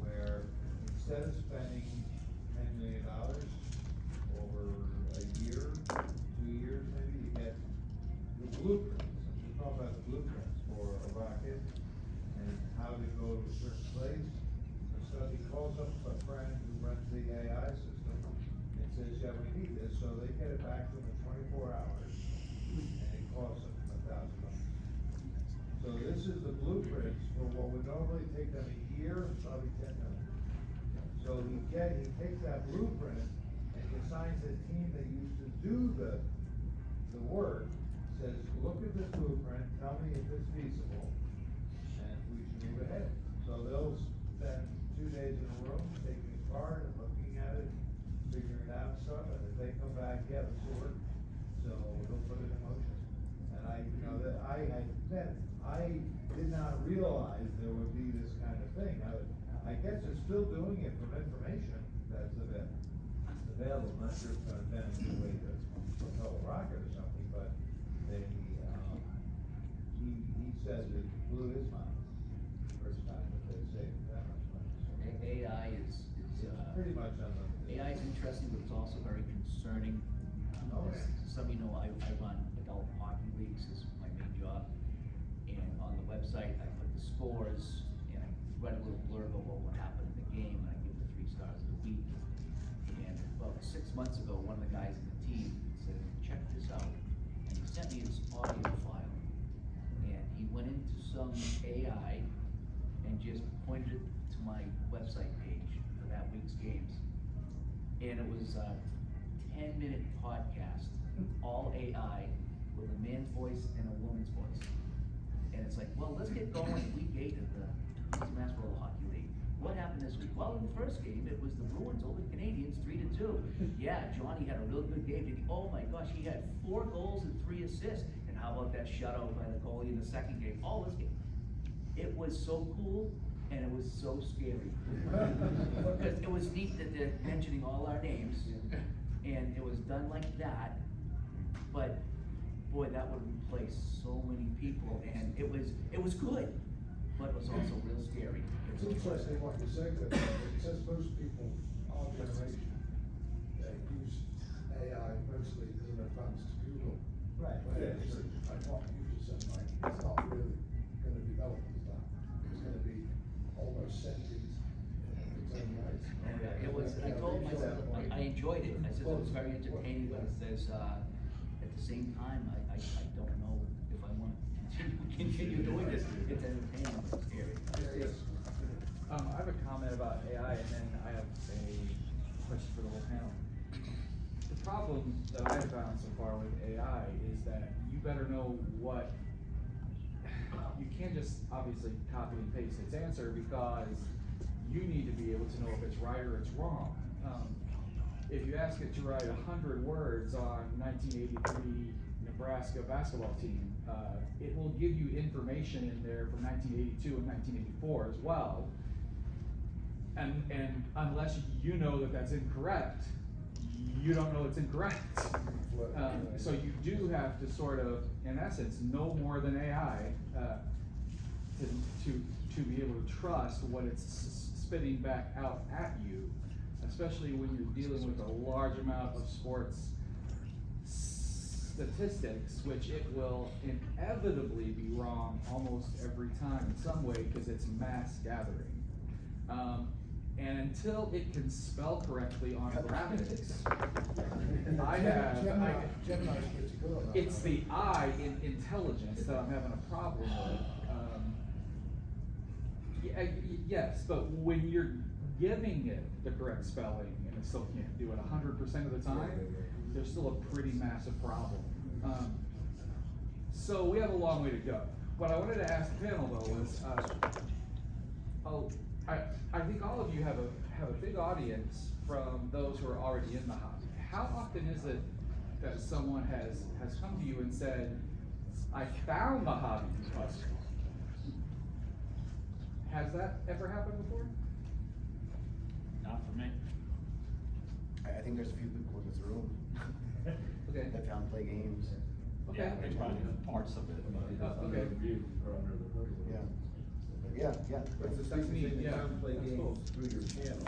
where instead of spending $10 million over a year, 2 years maybe, you get the blueprints. We talk about the blueprints for a rocket and how to go to a certain place. So he calls up a friend who runs the AI system and says, yeah, we need this. So they get it back to him in 24 hours and it costs them $1,000. So this is the blueprints for what would normally take them a year, probably 10 million. So he takes that blueprint and he assigns a team that used to do the work, says, look at this blueprint, tell me if it's feasible, and we should move ahead. So they'll spend 2 days in a room, taking it apart and looking at it, figuring out stuff, and if they come back, yeah, this will work. So they'll put it in motion. And I did not realize there would be this kind of thing. I guess they're still doing it from information that's available. I'm not sure it's gonna bend in a way to propel a rocket or something, but he says it blew his mind the first time that they saved that much money. So AI is pretty much unlimited. AI is interesting, but it's also very concerning. Some of you know I run adult hockey leagues, is my main job. And on the website, I put the scores and I write a little blurb about what happened in the game, and I give the 3 stars of the week. And about 6 months ago, one of the guys in the team said, check this out. And he sent me his audio file. And he went into some AI and just pointed it to my website page for that week's games. And it was a 10-minute podcast, all AI, with a man's voice and a woman's voice. And it's like, well, let's get going week 8 of the Mass World Hockey League. What happened this week? Well, in the first game, it was the Bruins over the Canadiens 3-2. Yeah, Johnny had a real good game. Oh my gosh, he had 4 goals and 3 assists. And how about that shutout by the goalie in the second game? Oh, let's get. It was so cool. And it was so scary. Because it was neat that they're mentioning all our names, and it was done like that, but boy, that would replace so many people, and it was good, but it was also real scary. It's interesting what you say, but it says most people, our generation, use AI mostly as an advanced Google. Right. Where it's like what you just said, Mike, it's not says it was very entertaining, but it says, at the same time, I don't know if I want to continue doing this. It's entertaining, but it's scary. I have a comment about AI, and then I have a question for the whole panel. The problem that I've found so far with AI is that you better know what, you can't just obviously copy and paste its answer, because you need to be able to know if it's right or it's wrong. If you ask it to write 100 words on 1983 Nebraska basketball team, it will give you information in there from 1982 and 1984 as well. And unless you know that that's incorrect, you don't know it's incorrect. So you do have to sort of, in essence, know more than AI to be able to trust what it's spitting back out at you, especially when you're dealing with a large amount of sports statistics, which it will inevitably be wrong almost every time in some way, because it's mass gathering. And until it can spell correctly on graphics, it's the I in intelligence that I'm having a problem with. Yes, but when you're giving it the correct spelling and it still can't do it 100% of the time, there's still a pretty massive problem. So we have a long way to go. What I wanted to ask the panel though was, I think all of you have a big audience from those who are already in the hobby. How often is it that someone has come to you and said, I found the hobby because? Has that ever happened before? Not for me. I think there's a few people in this room Okay. that found Play games. Okay. Yeah, they find parts of it. Okay. Yeah. But it's the same thing, they found Play games through your channel.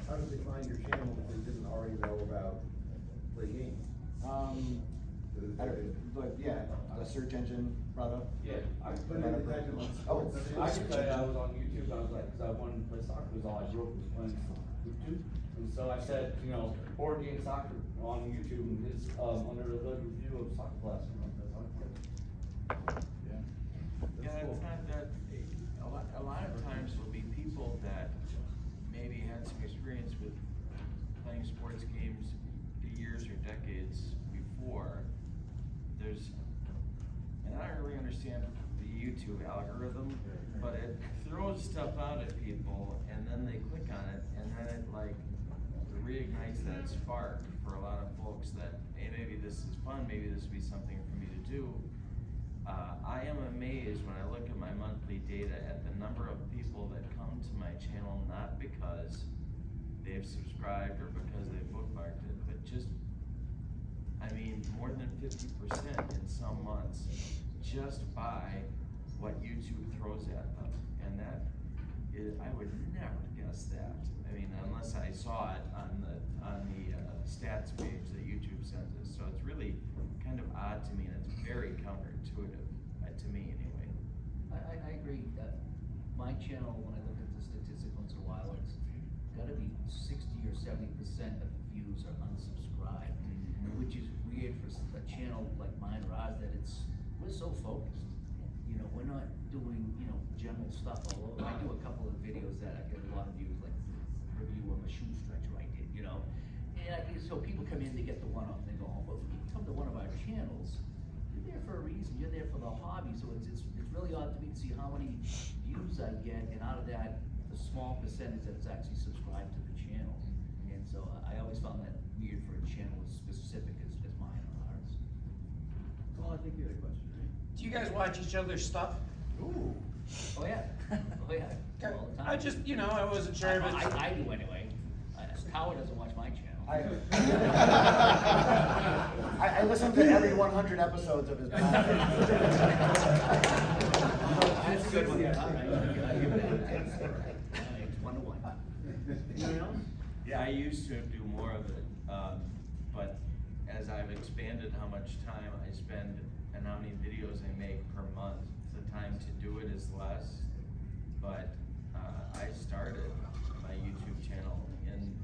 How did they find your channel if they didn't already know about Play games? But yeah, the search engine brought up. Yeah, I Brought up- Oh, I could tell you I was on YouTube, I was like, cause I wanted to play soccer, was all I grew up was playing YouTube. And so I said, board game soccer on YouTube, and it's, under the hood review of soccer class, that's how I played. Yeah. Yeah, it's not that, a lot of times there'll be people that maybe had some experience with playing sports games years or decades before. And I don't really understand the YouTube algorithm, but it throws stuff out at people, and then they click on it, and then it reignites that spark for a lot of folks that, hey, maybe this is fun, maybe this would be something for me to do. I am amazed when I look at my monthly data at the number of people that come to my channel, not because they've subscribed or because they've bookmarked it, but just, more than 50% in some months just by what YouTube throws at them. And that is, I would never guess that. Unless I saw it on the stats page that YouTube sends us. So it's really kind of odd to me, and it's very counterintuitive, to me anyway. I agree that my channel, when I look at the statistics once in a while, it's gotta be 60 or 70% of the views are unsubscribed, which is weird for a channel like mine or ours, that we're so focused. We're not doing, general stuff all over. I do a couple of videos that I get a lot of views, like review of a shoe stretcher I did, And so people come in, they get the one-off, and they go home. But when you come to one of our channels, you're there for a reason. You're there for the hobby. So it's really odd to me to see how many views I get, and out of that, the small percentage that's actually subscribed to the channel. And so I always found that weird for a channel as specific as mine or ours. Well, I think you had a question, right? Do you guys watch each other's stuff? Ooh. Oh yeah. Oh yeah. All the time. I just, I wasn't sure if it's... I do anyway. Howard doesn't watch my channel. I listen to every 100 episodes of his podcast. That's a good one. It's 1-to-1. Anyone else? Yeah, I used to do more of it, but as I've expanded how much time I spend and how many videos I make per month, the time to do it is less. But I started my YouTube channel in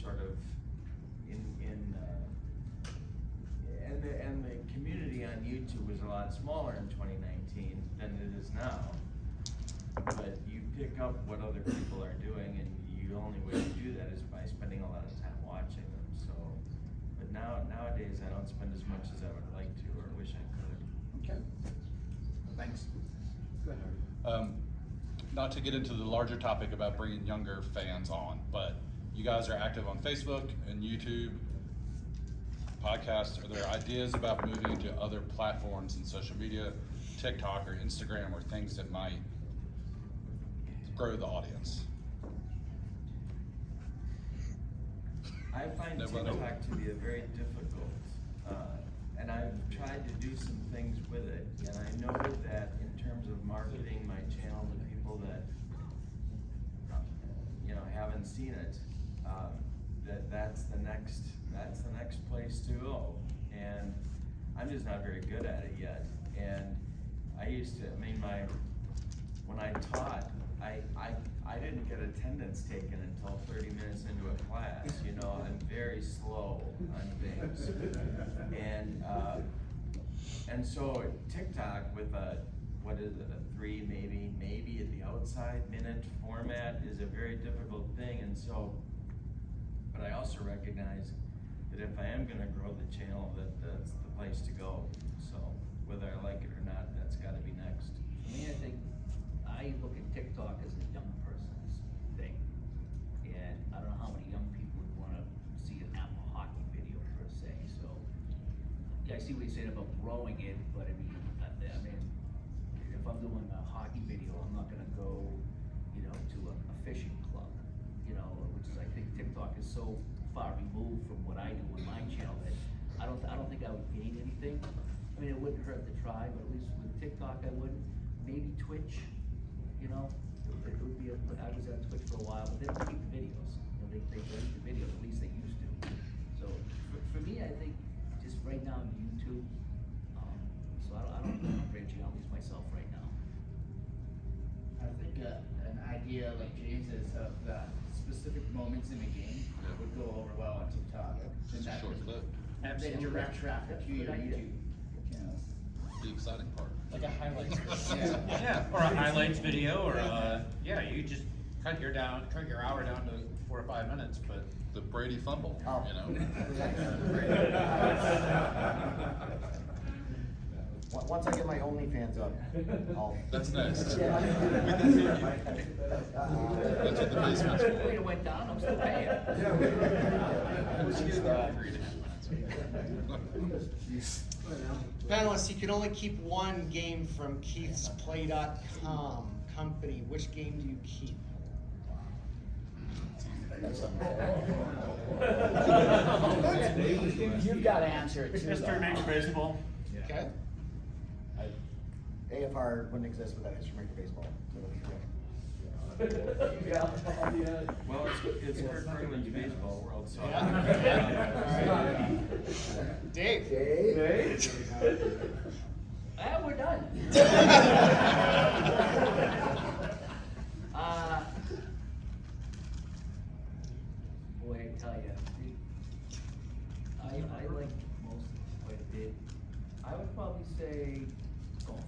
sort of and the community on YouTube was a lot smaller in 2019 than it is now. But you pick up what other people are doing, and the only way to do that is by spending a lot of time watching them. So, but nowadays I don't spend as much as I would like to or wish I could. Okay. Thanks. Go ahead. Not to get into the larger topic about bringing younger fans on, but you guys are active on Facebook and YouTube, podcasts. Are there ideas about moving to other platforms in social media, TikTok or Instagram, or things that might grow the audience? I find TikTok to be a very difficult, and I've tried to do some things with it, and I know that in terms of marketing my channel to people that haven't seen it, that's the next place to go, and I'm just not very good at it yet. And when I taught, I didn't get attendance taken until 30 minutes into a class. I'm very slow on things, and so TikTok with a 3 maybe at the outside minute format is a very difficult thing. And so, but I also recognize that if I am going to grow the channel, that's the place to go. So whether I like it or not, that's got to be next. For me, I think I look at TikTok as a young person's thing, and I don't know how many young people would want to see an Apple hockey video per se. So yeah, I see what you're saying about growing it, but I mean, if I'm doing a hockey video, I'm not gonna go, to a fishing club, which is, I think TikTok is so far removed from what I do on my channel that I don't think I would gain anything. I mean, it wouldn't hurt to try, but at least with TikTok, I wouldn't. Maybe Twitch, it would be I was at Twitch for a while, but they don't keep the videos. They delete the videos, at least they used to. So for me, I think just right now YouTube. So I don't branching out these myself right now. I think an idea like James's of the specific moments in a game would go over well on TikTok. And that would then direct traffic to your YouTube channels. The exciting part. Like a highlights video. Yeah, or a highlights video, or you just cut your hour down to 4 or 5 minutes, but the Brady fumble, Once I get my OnlyFans up, I'll. That's next. That's what the basement's for. It went down, I'm still paying. Panelists, you can only keep one game from Keith's Play.com company. Which game do you keep? You've got to answer it too. Mr. Major Baseball. Okay. AFR wouldn't exist without History Maker Baseball. Well, it's Kirk Franklin's baseball world, so. Dave. We're done. Boy, I tell you, I like most quite a bit. I would probably say golf.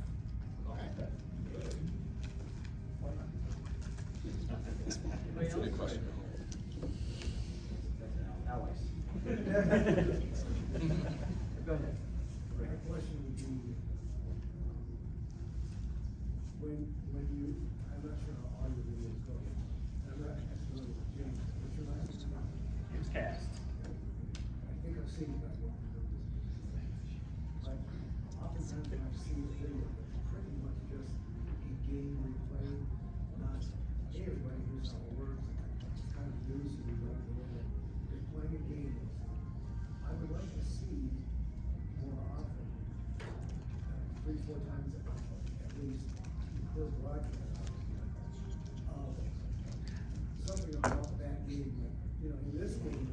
Good question. Alex. Go ahead. My question would be, when you, I'm not sure how all your videos go. I'm not familiar with James. What's your last name? James Cast. I think I've seen that one. But oftentimes when I've seen a video, it's pretty much just a game replay, not, hey, everybody, here's how it works. It's kind of news and you don't know that you're playing a game. I would like to see more often, 3-4 times at least, per broadcast, something about that game. In this game,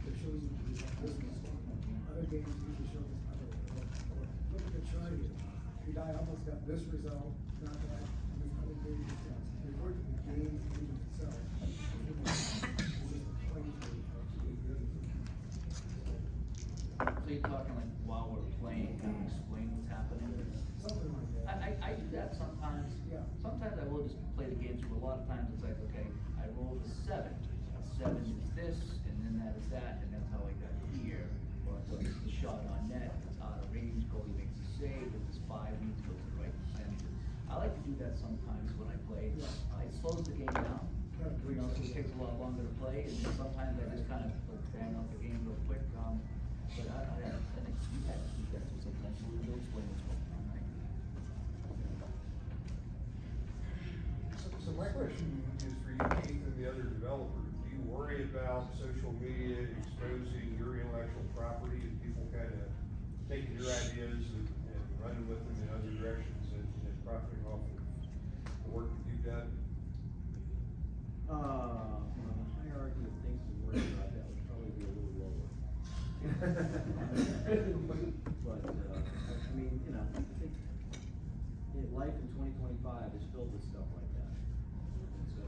it shows you the business. Other games usually show us other. Or look at the chart here. The guy almost got this result, not that. And this other game just got. Refer to the game itself. It's just a playthrough of the other thing. so you're talking like while we're playing, kind of explain what's happening? Something like that. I do that sometimes. Yeah. Sometimes I will just play the games, but a lot of times it's like, okay, I rolled a 7. A 7 is this, and then that is that, and that's how I got here. Or I thought this is a shot on net, it's out of range, goalie makes a save, if it's 5, needs to go to the right percentages. I like to do that sometimes when I play. It slows the game down. You know, so it takes a lot longer to play, and then sometimes I just kind of like, bang out the game real quick. But I think you have to do that too sometimes. We'll explain what's going on. Right? So my question is for you, Keith, and the other developers. Do you worry about social media exposing your intellectual property and people kind of taking your ideas and running with them in other directions and profiting off of the work that you've done? The hierarchy of things to worry about, that would probably be a little lower. But, I mean, you know, I think life in 2025 is filled with stuff like that. And so,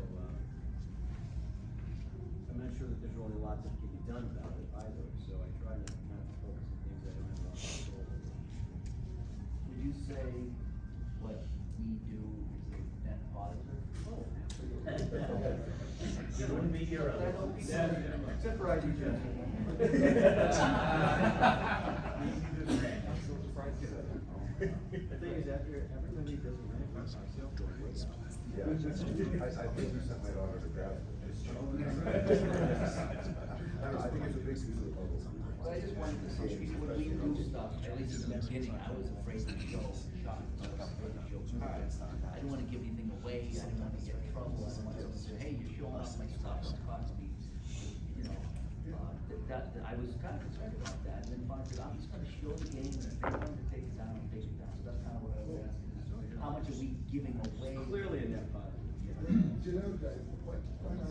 I'm not sure that there's really a lot that can be done about it either, so I try not to focus on things that I don't have a lot of control over. Would you say what we do is a net positive? Oh, You wouldn't be here otherwise. Except for ID The thing is, after everybody does a rank on myself, Yeah, I think you sent my daughter to grab it. I think it's a big piece of the puzzle. But I just wanted to say, when we do stuff, at least in the beginning, I was afraid to show shots. I was afraid to show cards. I didn't want to give anything away. I didn't want to get in trouble. I didn't want someone to say, hey, you're showing off my stuff. It's costing me, you know. I was kind of concerned about that. And then finally said, I'm just going to show the game, and if they want to take it down, I'll take it down. So that's kind of what I was asking. How much are we giving away? Clearly a net positive. Do you know, Dave, when I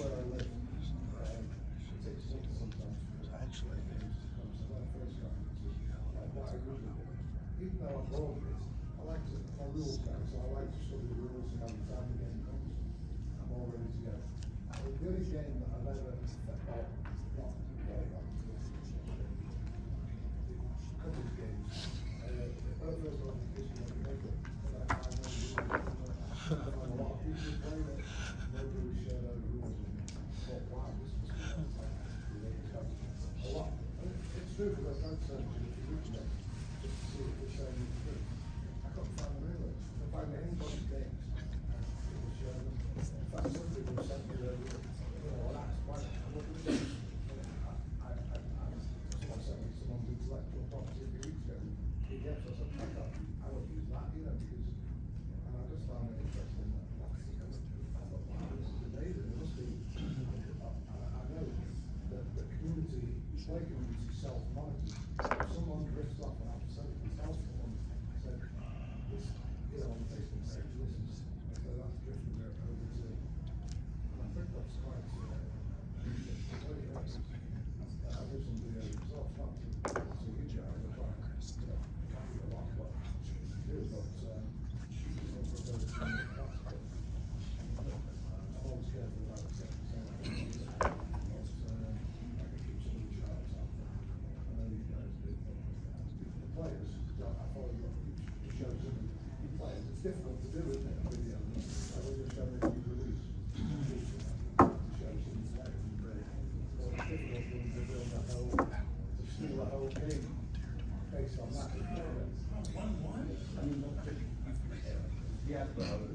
where I live, it takes sometimes actually when I first got into what I really do. Even though I'm wrong with it, I like to, I'm a rules guy, so I like to study the rules and have the time the game comes, I'm all ready to go. The only game that I've ever not played on, couple of games, the first one is this one, but I find a lot of people play it, nobody shared those rules with me. I thought, wow, this must be a lot. It's true because I've done search in the internet just to see if it's showing me the truth. I couldn't find them anywhere. I couldn't find anybody's games. People share them. In fact, some people sent me their, that's why I'm not going to do it. Someone sent me someone's intellectual property a few weeks ago. Yes, I said, I won't use that, because, and I just found it interesting that I thought, wow, this is amazing. It must be, I know that the community, play community self-monitors. If someone drifts off and I've said it myself, someone said, this, on Facebook page, this is, so that's drifting there over to, and I think that's quite, very interesting. I do some videos myself, not to you guys, I try, copy a lot, but do, but, I'm always careful about it. Players, I follow you, it shows them players. It's difficult to do, isn't it? A video. I will just show them you release. It shows them players. So it's difficult for them to build a whole, to steal a whole game based on that. He asked about other,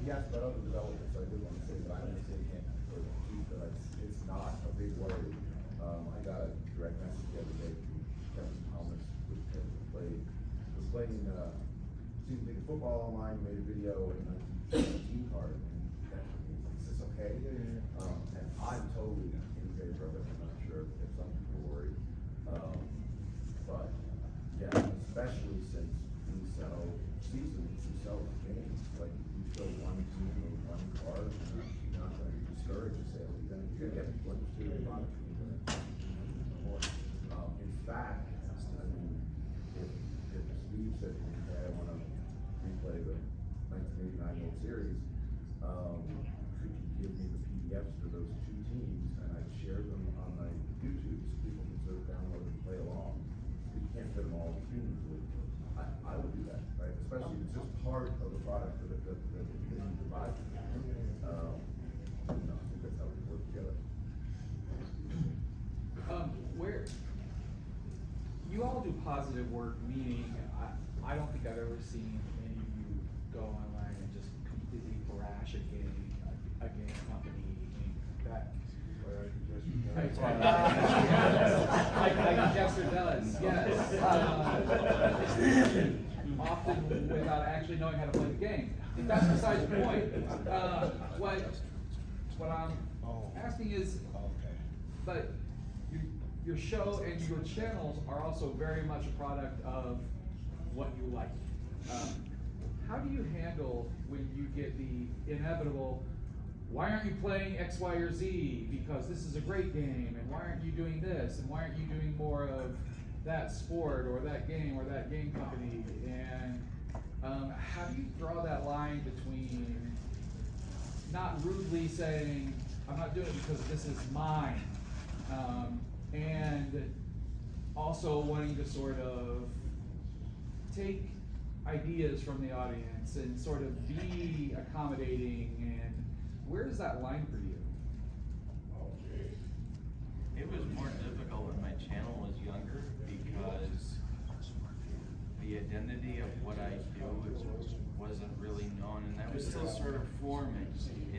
he asked about other developers, so I did want to say that I understand can't for Keith, but it's not a big worry. I got a direct message the other day from Kevin Thomas, which was playing season ticket football online, made a video and a team card, and texted me, is this okay? And I'm totally in favor of it. I'm not sure if some people worry. But yeah, especially since we sell seasons, we sell games. Like if you show one team or one card, you're not going to discourage a sale. You're going to get people interested in buying. In fact, I mean, if Steve said to me, hey, I want to replay the 1989 World Series, could you give me the PDFs for those two teams, and I'd share them on my YouTube, so to download and play along. You can't fit them all seamlessly. I would do that, right? Especially if it's just part of the product that you provide. I think that's how we work together. Where you all do positive work, meaning I don't think I've ever seen any of you go online and just completely thrash a game company. That Jester does, yes. Often without actually knowing how to play the game. That's besides the point. What I'm asking is, but your show and your channels are also very much a product of what you like. How do you handle when you get the inevitable, why aren't you playing X, Y, or Z? Because this is a great game, and why aren't you doing this? And why aren't you doing more of that sport or that game company? And how do you draw that line between not rudely saying, I'm not doing it because this is mine, and also wanting to sort of take ideas from the audience and sort of be accommodating, and where is that line for you? It was more difficult when my channel was younger because the identity of what I do wasn't really known, and I was still sort of forming.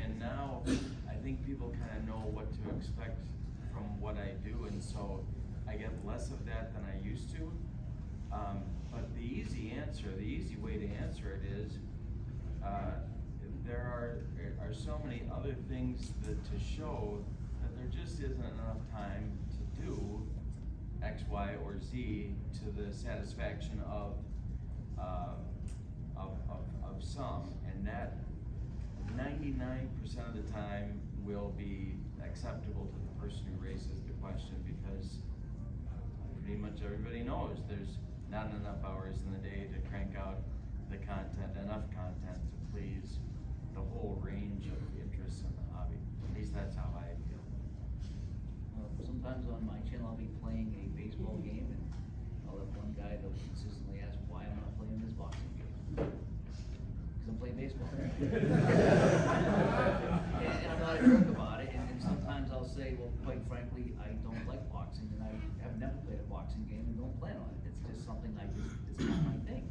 And now I think people kind of know what to expect from what I do, and so I get less of that than I used to. But the easy way to answer it is, there are so many other things to show that there just isn't enough time to do X, Y, or Z to the satisfaction of some, and that 99% of the time will be acceptable to the person who raises the question, because pretty much everybody knows there's not enough hours in the day to crank out the content, enough content to please the whole range of interests in the hobby. At least that's how I feel. Sometimes on my channel I'll be playing a baseball game, and I'll have one guy that'll consistently ask why I'm not playing this boxing game. Because I'm playing baseball. And I'm not a jerk about it, and sometimes I'll say, well, quite frankly, I don't like boxing, and I have never played a boxing game and don't plan on it. It's just something it's not my thing.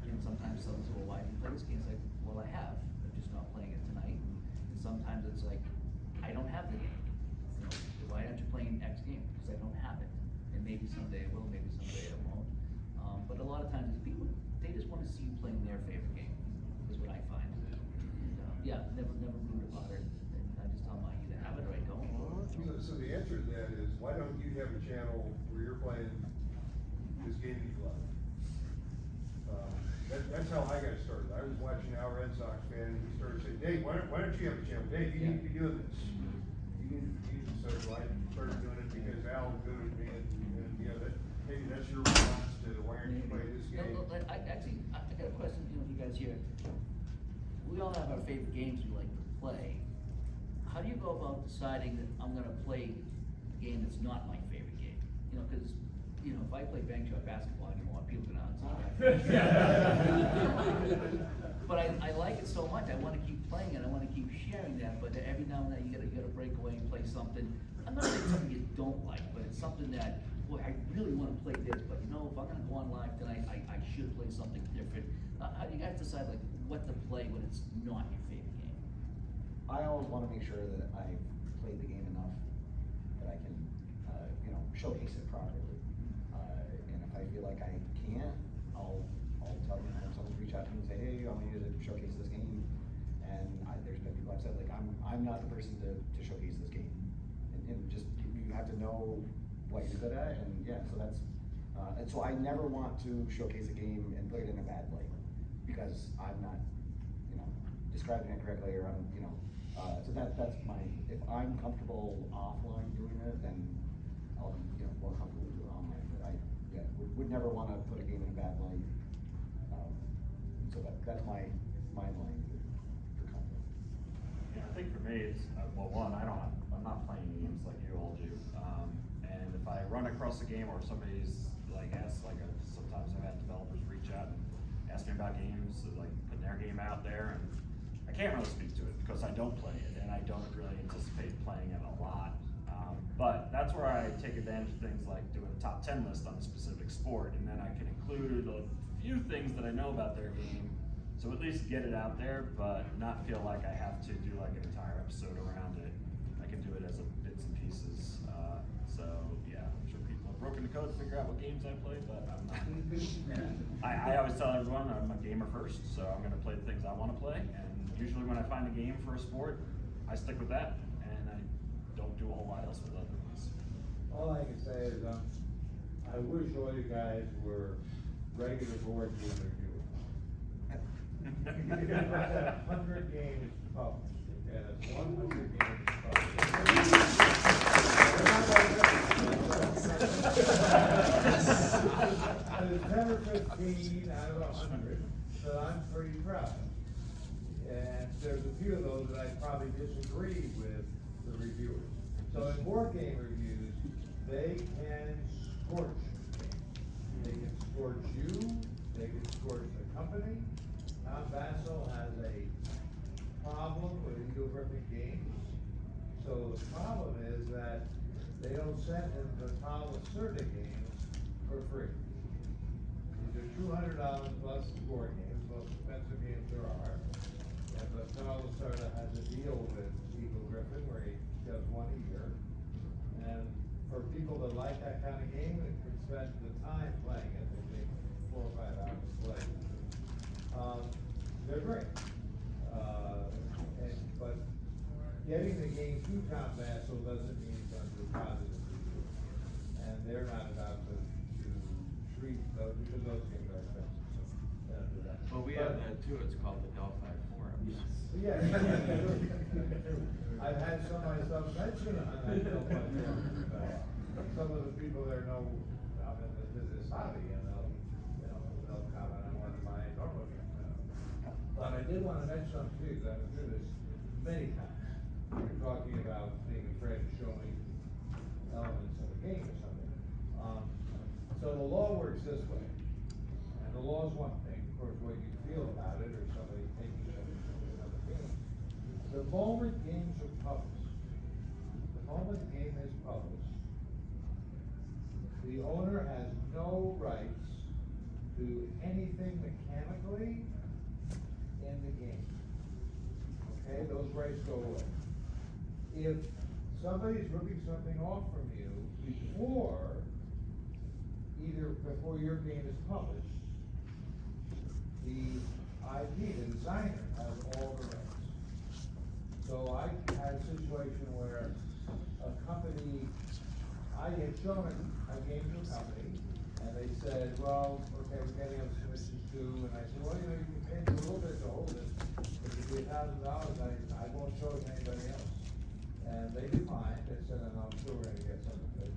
And sometimes someone says, well, why did you play this game? It's like, well, I have. I'm just not playing it tonight. And sometimes it's like, I don't have the game. You know, why aren't you playing X game? Because I don't have it. And maybe someday I will, maybe someday I won't. But a lot of times it's people, they just want to see you playing their favorite game, is what I find. And, yeah, never rude about it. And I just tell them I either have it or I don't. So the answer to that is, why don't you have a channel where you're playing this game that you love? That's how I got started. I was watching our Red Sox fan, and he started saying, Dave, why don't you have a channel? Dave, you need to be doing this. So I started doing it because Al was doing it, and maybe that's your response to why aren't you playing this game? I got a question, you guys here. We all have our favorite games we like to play. How do you go about deciding that I'm gonna play a game that's not my favorite game? Because if I play bank shot basketball anymore, people are gonna unsubscribe. But I like it so much, I wanna keep playing it, I wanna keep sharing that, but every now and then you gotta break away and play something. I'm not saying something you don't like, but it's something that, boy, I really wanna play this, but if I'm gonna go on live tonight, I should play something different. How do you guys decide what to play when it's not your favorite game? I always want to make sure that I've played the game enough that I can, showcase it properly. And if I feel like I can't, I'll tell them, have someone reach out to me and say, hey, I want you to showcase this game. And there's been people I've said, I'm not the person to showcase this game. And just, you have to know what you're good at, and so that's, and so I never want to showcase a game and put it in a bad light, because I'm not, describing it correctly, or I'm, so that's my, if I'm comfortable offline doing it, then I'll be, more comfortable doing it online, but I, would never want to put a game in a bad light. So that's my line for content. Yeah, I think for me, it's, I'm not playing games like you all do. And if I run across a game or somebody's like asks, like sometimes I've had developers reach out and ask me about games, like putting their game out there, and I can't really speak to it because I don't play it and I don't really anticipate playing it a lot. But that's where I take advantage of things like doing a top 10 list on a specific sport, and then I can include a few things that I know about their game, so at least get it out there, but not feel like I have to do like an entire episode around it. I can do it as a bits and pieces. So yeah, I'm sure people have broken the code to figure out what games I play, but I'm not. I always tell everyone I'm a gamer first, so I'm gonna play the things I wanna play, and usually when I find a game for a sport, I stick with that, and I don't do a whole lot else with other ones. All I can say is, I wish all you guys were regular board game reviewers. 100 games published, okay, that's 100 games published. There's 10 or 15 out of 100 that I'm pretty proud of. And there's a few of those that I probably disagree with the reviewers. So in board game reviews, they can scorch games. They can scorch you, they can scorch the company. Tom Bassel has a problem with Eagle Griffin games. So the problem is that they don't send him the Tom Lacerda games for free. These are $200 plus board games, most expensive games there are. And but Tom Lacerda has a deal with Eagle Griffin where he does one a year. And for people that like that kind of game and can spend the time playing it, they take 4 or 5 hours to play. They're great. But getting the game to Tom Bassel doesn't mean it's going to be positive review. And they're not about to treat those, because those games are expensive. So do that. Well, we have that too, it's called the Delphi Forums. Yeah. I've had some myself mention on that Delphi Forum. Some of the people there know I'm in this hobby, and they'll comment on what my normal game. But I did want to mention something too, because I've been through this many times. You're talking about being afraid of showing elements of a game or something. So the law works this way, and the law is one thing. Of course, what you feel about it, or somebody taking something from another game. The moment games are published, the moment the game is published, the owner has no rights to anything mechanically in the game. Okay, those rights go away. If somebody's ripping something off from you before your game is published, the IP, the designer, has all the rights. So I had a situation where a company, I had shown a game to a company, and they said, well, okay, we're getting other submissions too, and I said, well, you can pay me a little bit to hold it. If it be $1,000, I won't show it to anybody else. And they declined. They said, and I'm sure we're gonna get something good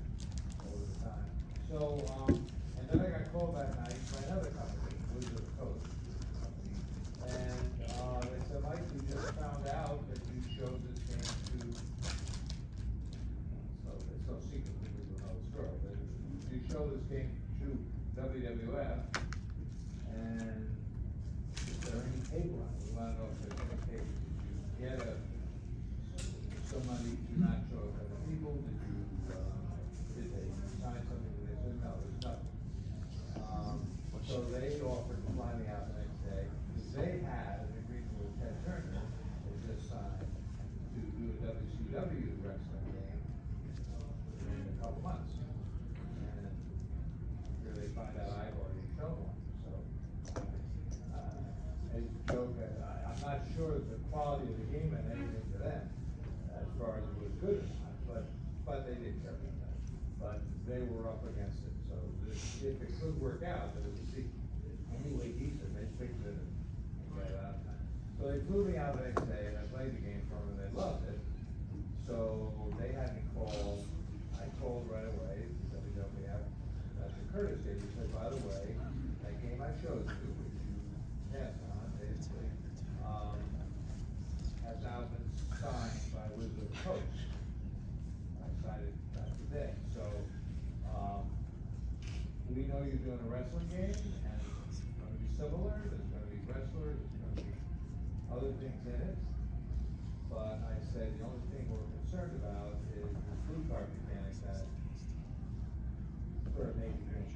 over the time. So, and then I got called that night by another company, Wizard of the Coast company, and they said, Mike, we just found out that you showed this game to, so it's no secret, people know the story, but you showed this game to WWF, and is there any cable on it? We wanna know if there's any cable. Did you get somebody to not show it to other people? Did they sign something that they said, no, there's nothing. So they offered to fly me out the next day, because they had an agreement with Ted Turner, they just signed to do a WCW wrestling game in a couple months. And here they find out I've already shown one, so. As a joke, I'm not sure that the quality of the game meant anything to them, as far as it was good or not, but they did care about that. But they were up against it, so if it could work out, that it would be anyway decent, they'd fix it and get it out. So they flew me out the next day, and I played the game for them, and they loved it. So they had me call, I called right away, WWF, as a courtesy, he said, by the way, that game I showed you, which you passed on, basically, has now been signed by Wizard of the Coast. I signed it that day. So know you're doing a wrestling game, and it's gonna be similar, there's gonna be wrestlers, there's gonna be other things in it. But I said, the only thing we're concerned about is the blue card mechanic that sort of made the game,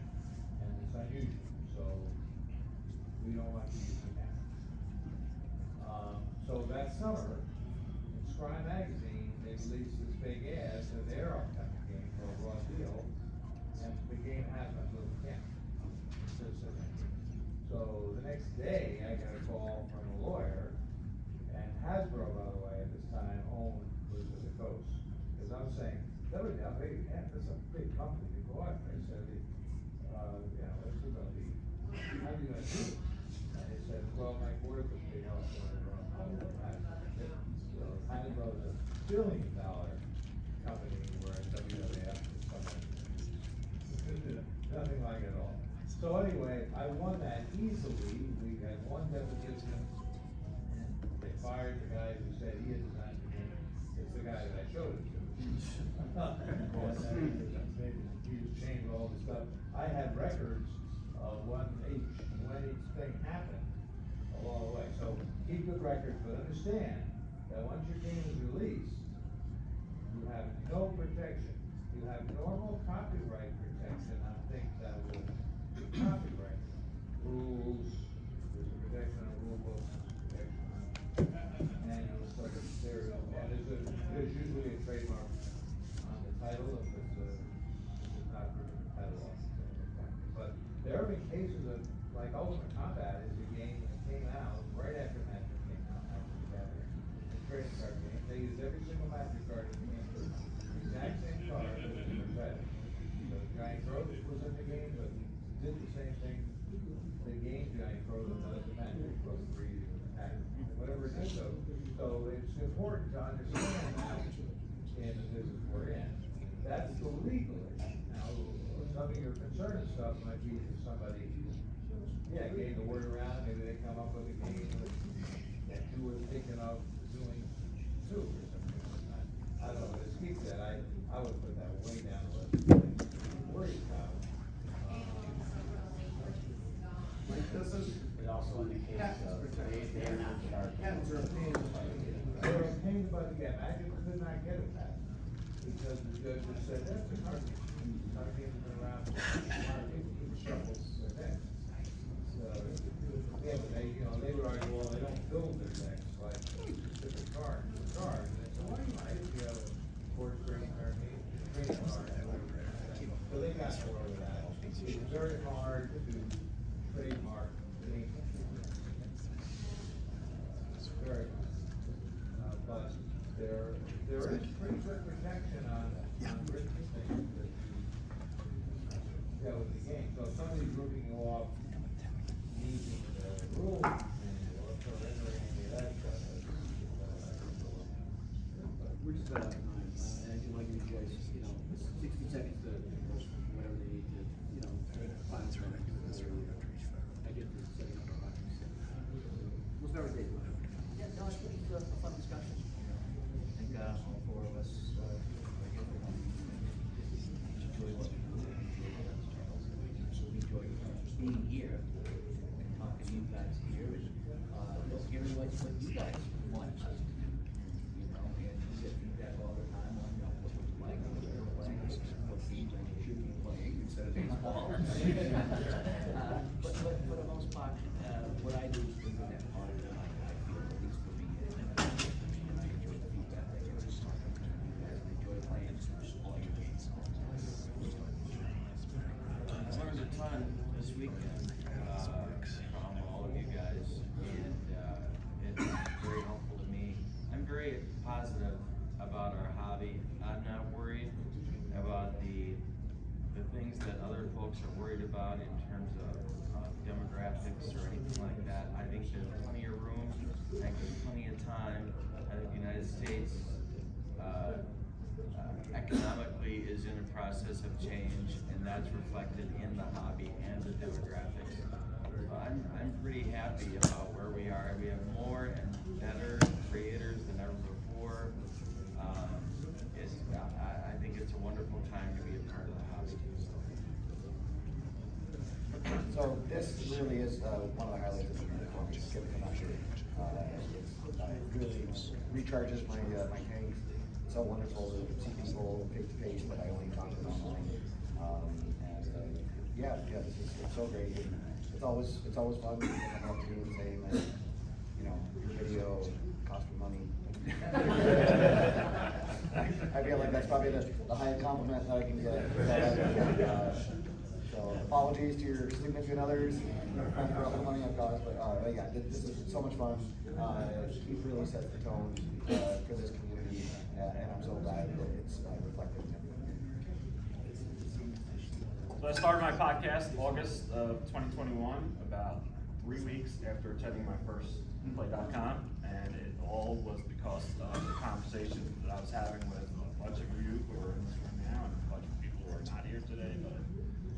and it's unusual, so we don't want you using that. So that summer, in Scry Magazine, they released this big ad to their upcoming game for a raw deal, and the game has no blue mechanic. So the next day, I got a call from a lawyer, and Hasbro, by the way, at this time owned Wizards of the Coast. Because I'm saying, WWE, yeah, that's a big company to go after. I said, what's it gonna be? How are you gonna do it? And they said, well, my board was big help for it. So Hasbro is a $1 billion company, whereas WWF is something nothing like it at all. So anyway, I won that easily. We had one deposition, and they fired the guy who said he had designed the game. It's the guy that I showed it to. He was changing all the stuff. I had records of when each thing happened along the way. So keep good records, but understand that once your game is released, you have no protection. You have normal copyright protection on things that will copyright rules, there's a protection on rule books, protection on manuals, so there's usually a trademark on the title if it's not written in the title off. But there have been cases of, like Ultimate Combat is a game that came out right after Magic came out, Magic the Gathering, a trading card game. They used every single Magic card in the game, the exact same card, but it was better. So Giant Growth was in the game, but did the same thing. The game Giant Growth and the Magic Growth were easy to attack, whatever it is. So it's important to understand that in the business we're in. That's the legal issue. Now, some of your concern and stuff might be to somebody, getting the word around, maybe they come up with a game that you were thinking of doing too, or something like that. I don't know, to speak to that, I would put that way down the list. Worried about. It also indicates they are not charged. Patents are a pain. They're a pain about the game. Magic could not get a patent because the judge just said, that's a card game. Card games have been around for a lot of people who shuffle their decks. So, yeah, but they would argue, well, they don't build their decks like specific cards. And they said, why do you mind if you have a board trading card game, trading card, whatever. So they got more of that. It's very hard to trademark games. Very hard. But there is pretty good protection on written things that you get with the game. So if somebody's ripping you off using the rules or surrendering any of that stuff, We're just about out of time, and I do want to give you guys, 60 seconds to whatever they need to, final stuff. I get to setting up our audience. We'll start with Dave. Yeah, no, I think it's a fun discussion. I think all four of us enjoy what we do. We enjoy being here and talking to you guys here and hearing what you guys want us to do. And we get feedback all the time on what we like, what we're playing, what games I should be playing instead of baseball. But for the most part, what I do is bring that part of it. I feel at least for me, and I enjoy the feedback I get. I enjoy playing all your games. I learned a ton this weekend from all of you guys, and it's very helpful to me. I'm very positive about our hobby. I'm not worried about the things that other folks are worried about in terms of demographics or anything like that. I think there's plenty of room. I think there's plenty of time. I think the United States economically is in a process of change, and that's reflected in the hobby and the demographics. So I'm pretty happy about where we are. We have more and better creators than ever before. I think it's a wonderful time to be a part of the hobby. So. So this really is one of the highlights of the year for me. Just getting to come out here. It really recharges my my tanks. It's so wonderful to see people face to face that I only talk to online. This is it's so great. It's always fun to come up to you and saying that your video cost me money. I feel like that's probably the highest compliment that I can get. So apologies to your significant others for all the money I've cost, but yeah, this is so much fun. Keith really sets the tone for this community, and I'm so glad that it's reflected in everything. So I started my podcast in August of 2021, about 3 weeks after attending my first Plaay.com, and it all was because of the conversation that I was having with a bunch of you who are in this room now and a bunch of people who are not here today. But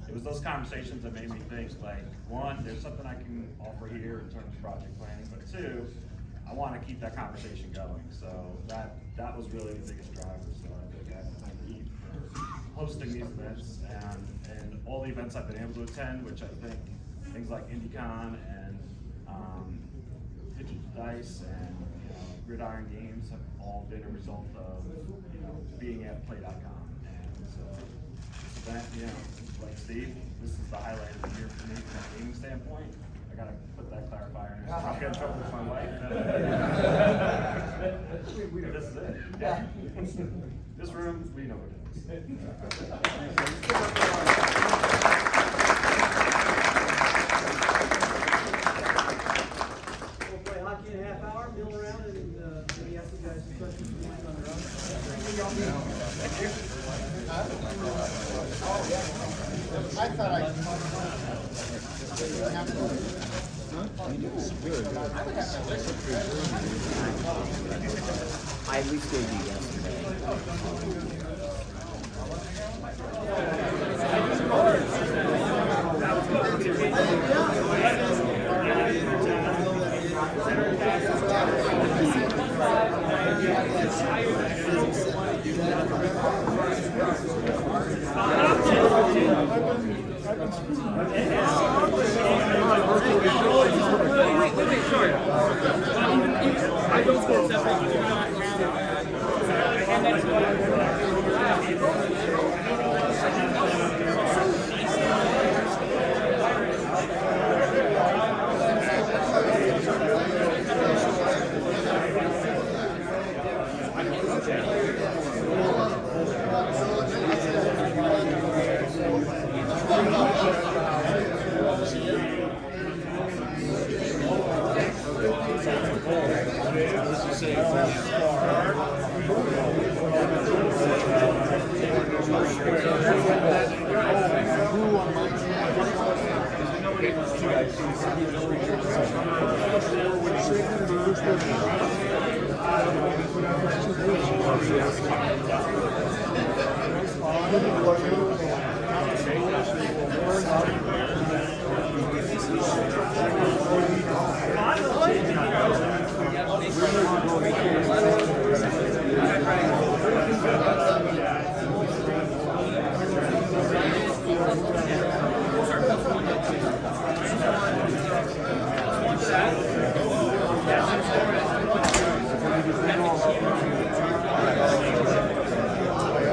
it was those conversations that made me think, like, one, there's something I can offer here in terms of project planning, but two, I want to keep that conversation going. So that was really the biggest driver. So I think I have to thank Eve for hosting these events and all the events I've been able to attend, which I think things like IndieCon and Digital Dice and Gridiron Games have all been a result of being at Plaay.com. And so this event, like Steve, this is the highlight of the year for me from a gaming standpoint. I gotta put that clarifier in there. So I'll get in trouble with my wife. This is it. Yeah. This room, we know what it is. We'll play hockey in a half hour, mill around, and maybe ask you guys some questions on their own. Thank you. I thought I at least gave you yesterday. I don't score separate.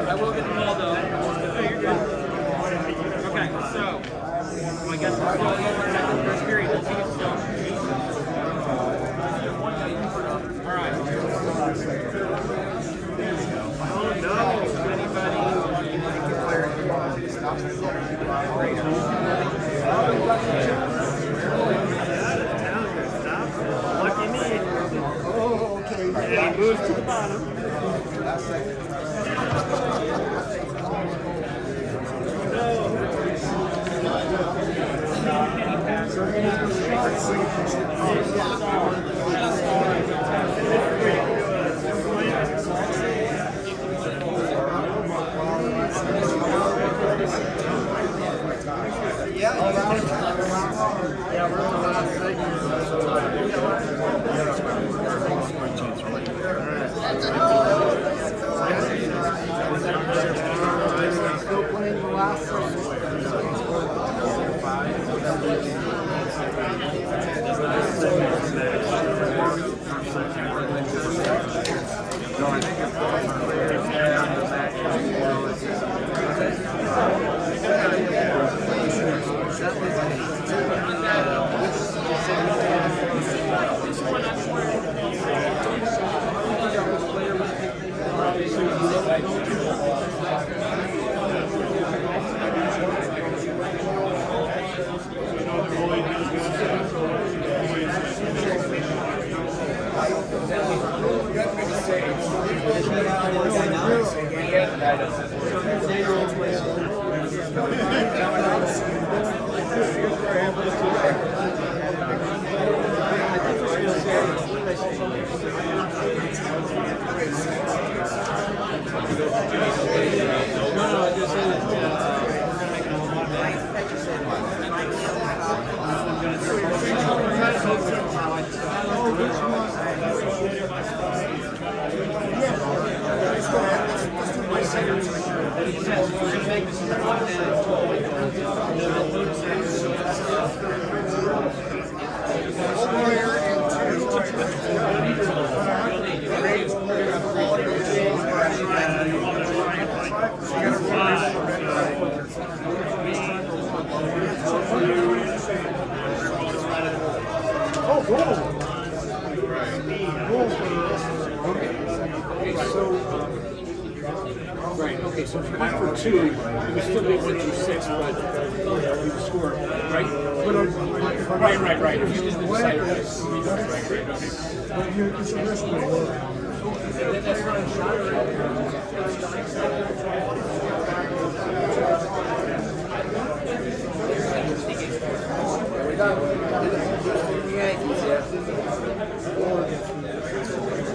I will get the ball though. Okay, so I guess we're going over the first period. Let's see what's going. All right. Oh no! Lucky me. Oh, okay. Yeah, he moves to the bottom. Still playing the last song. Right, okay, so if you went for 2, you would still be 1 through 6, but you would score, right? Right. If you did the decider, right, okay. But it's a risk of work.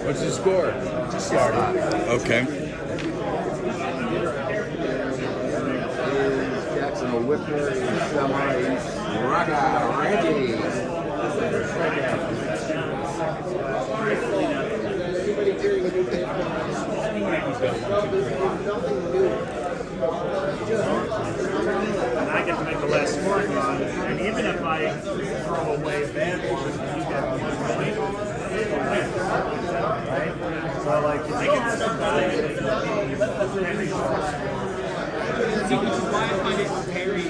What's the score? Okay. Jacksonville Whipper is semi Raga Randy. And I get to make the last scoring run, and even if I throw away a bad one, you get 1 point. Right? So like, you think it's See, which is why I find it very.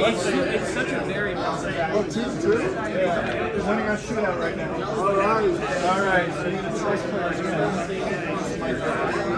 It's such a very. Oh, 2-2? Yeah. We're winning our shootout right now. All right. So you need a choice player again.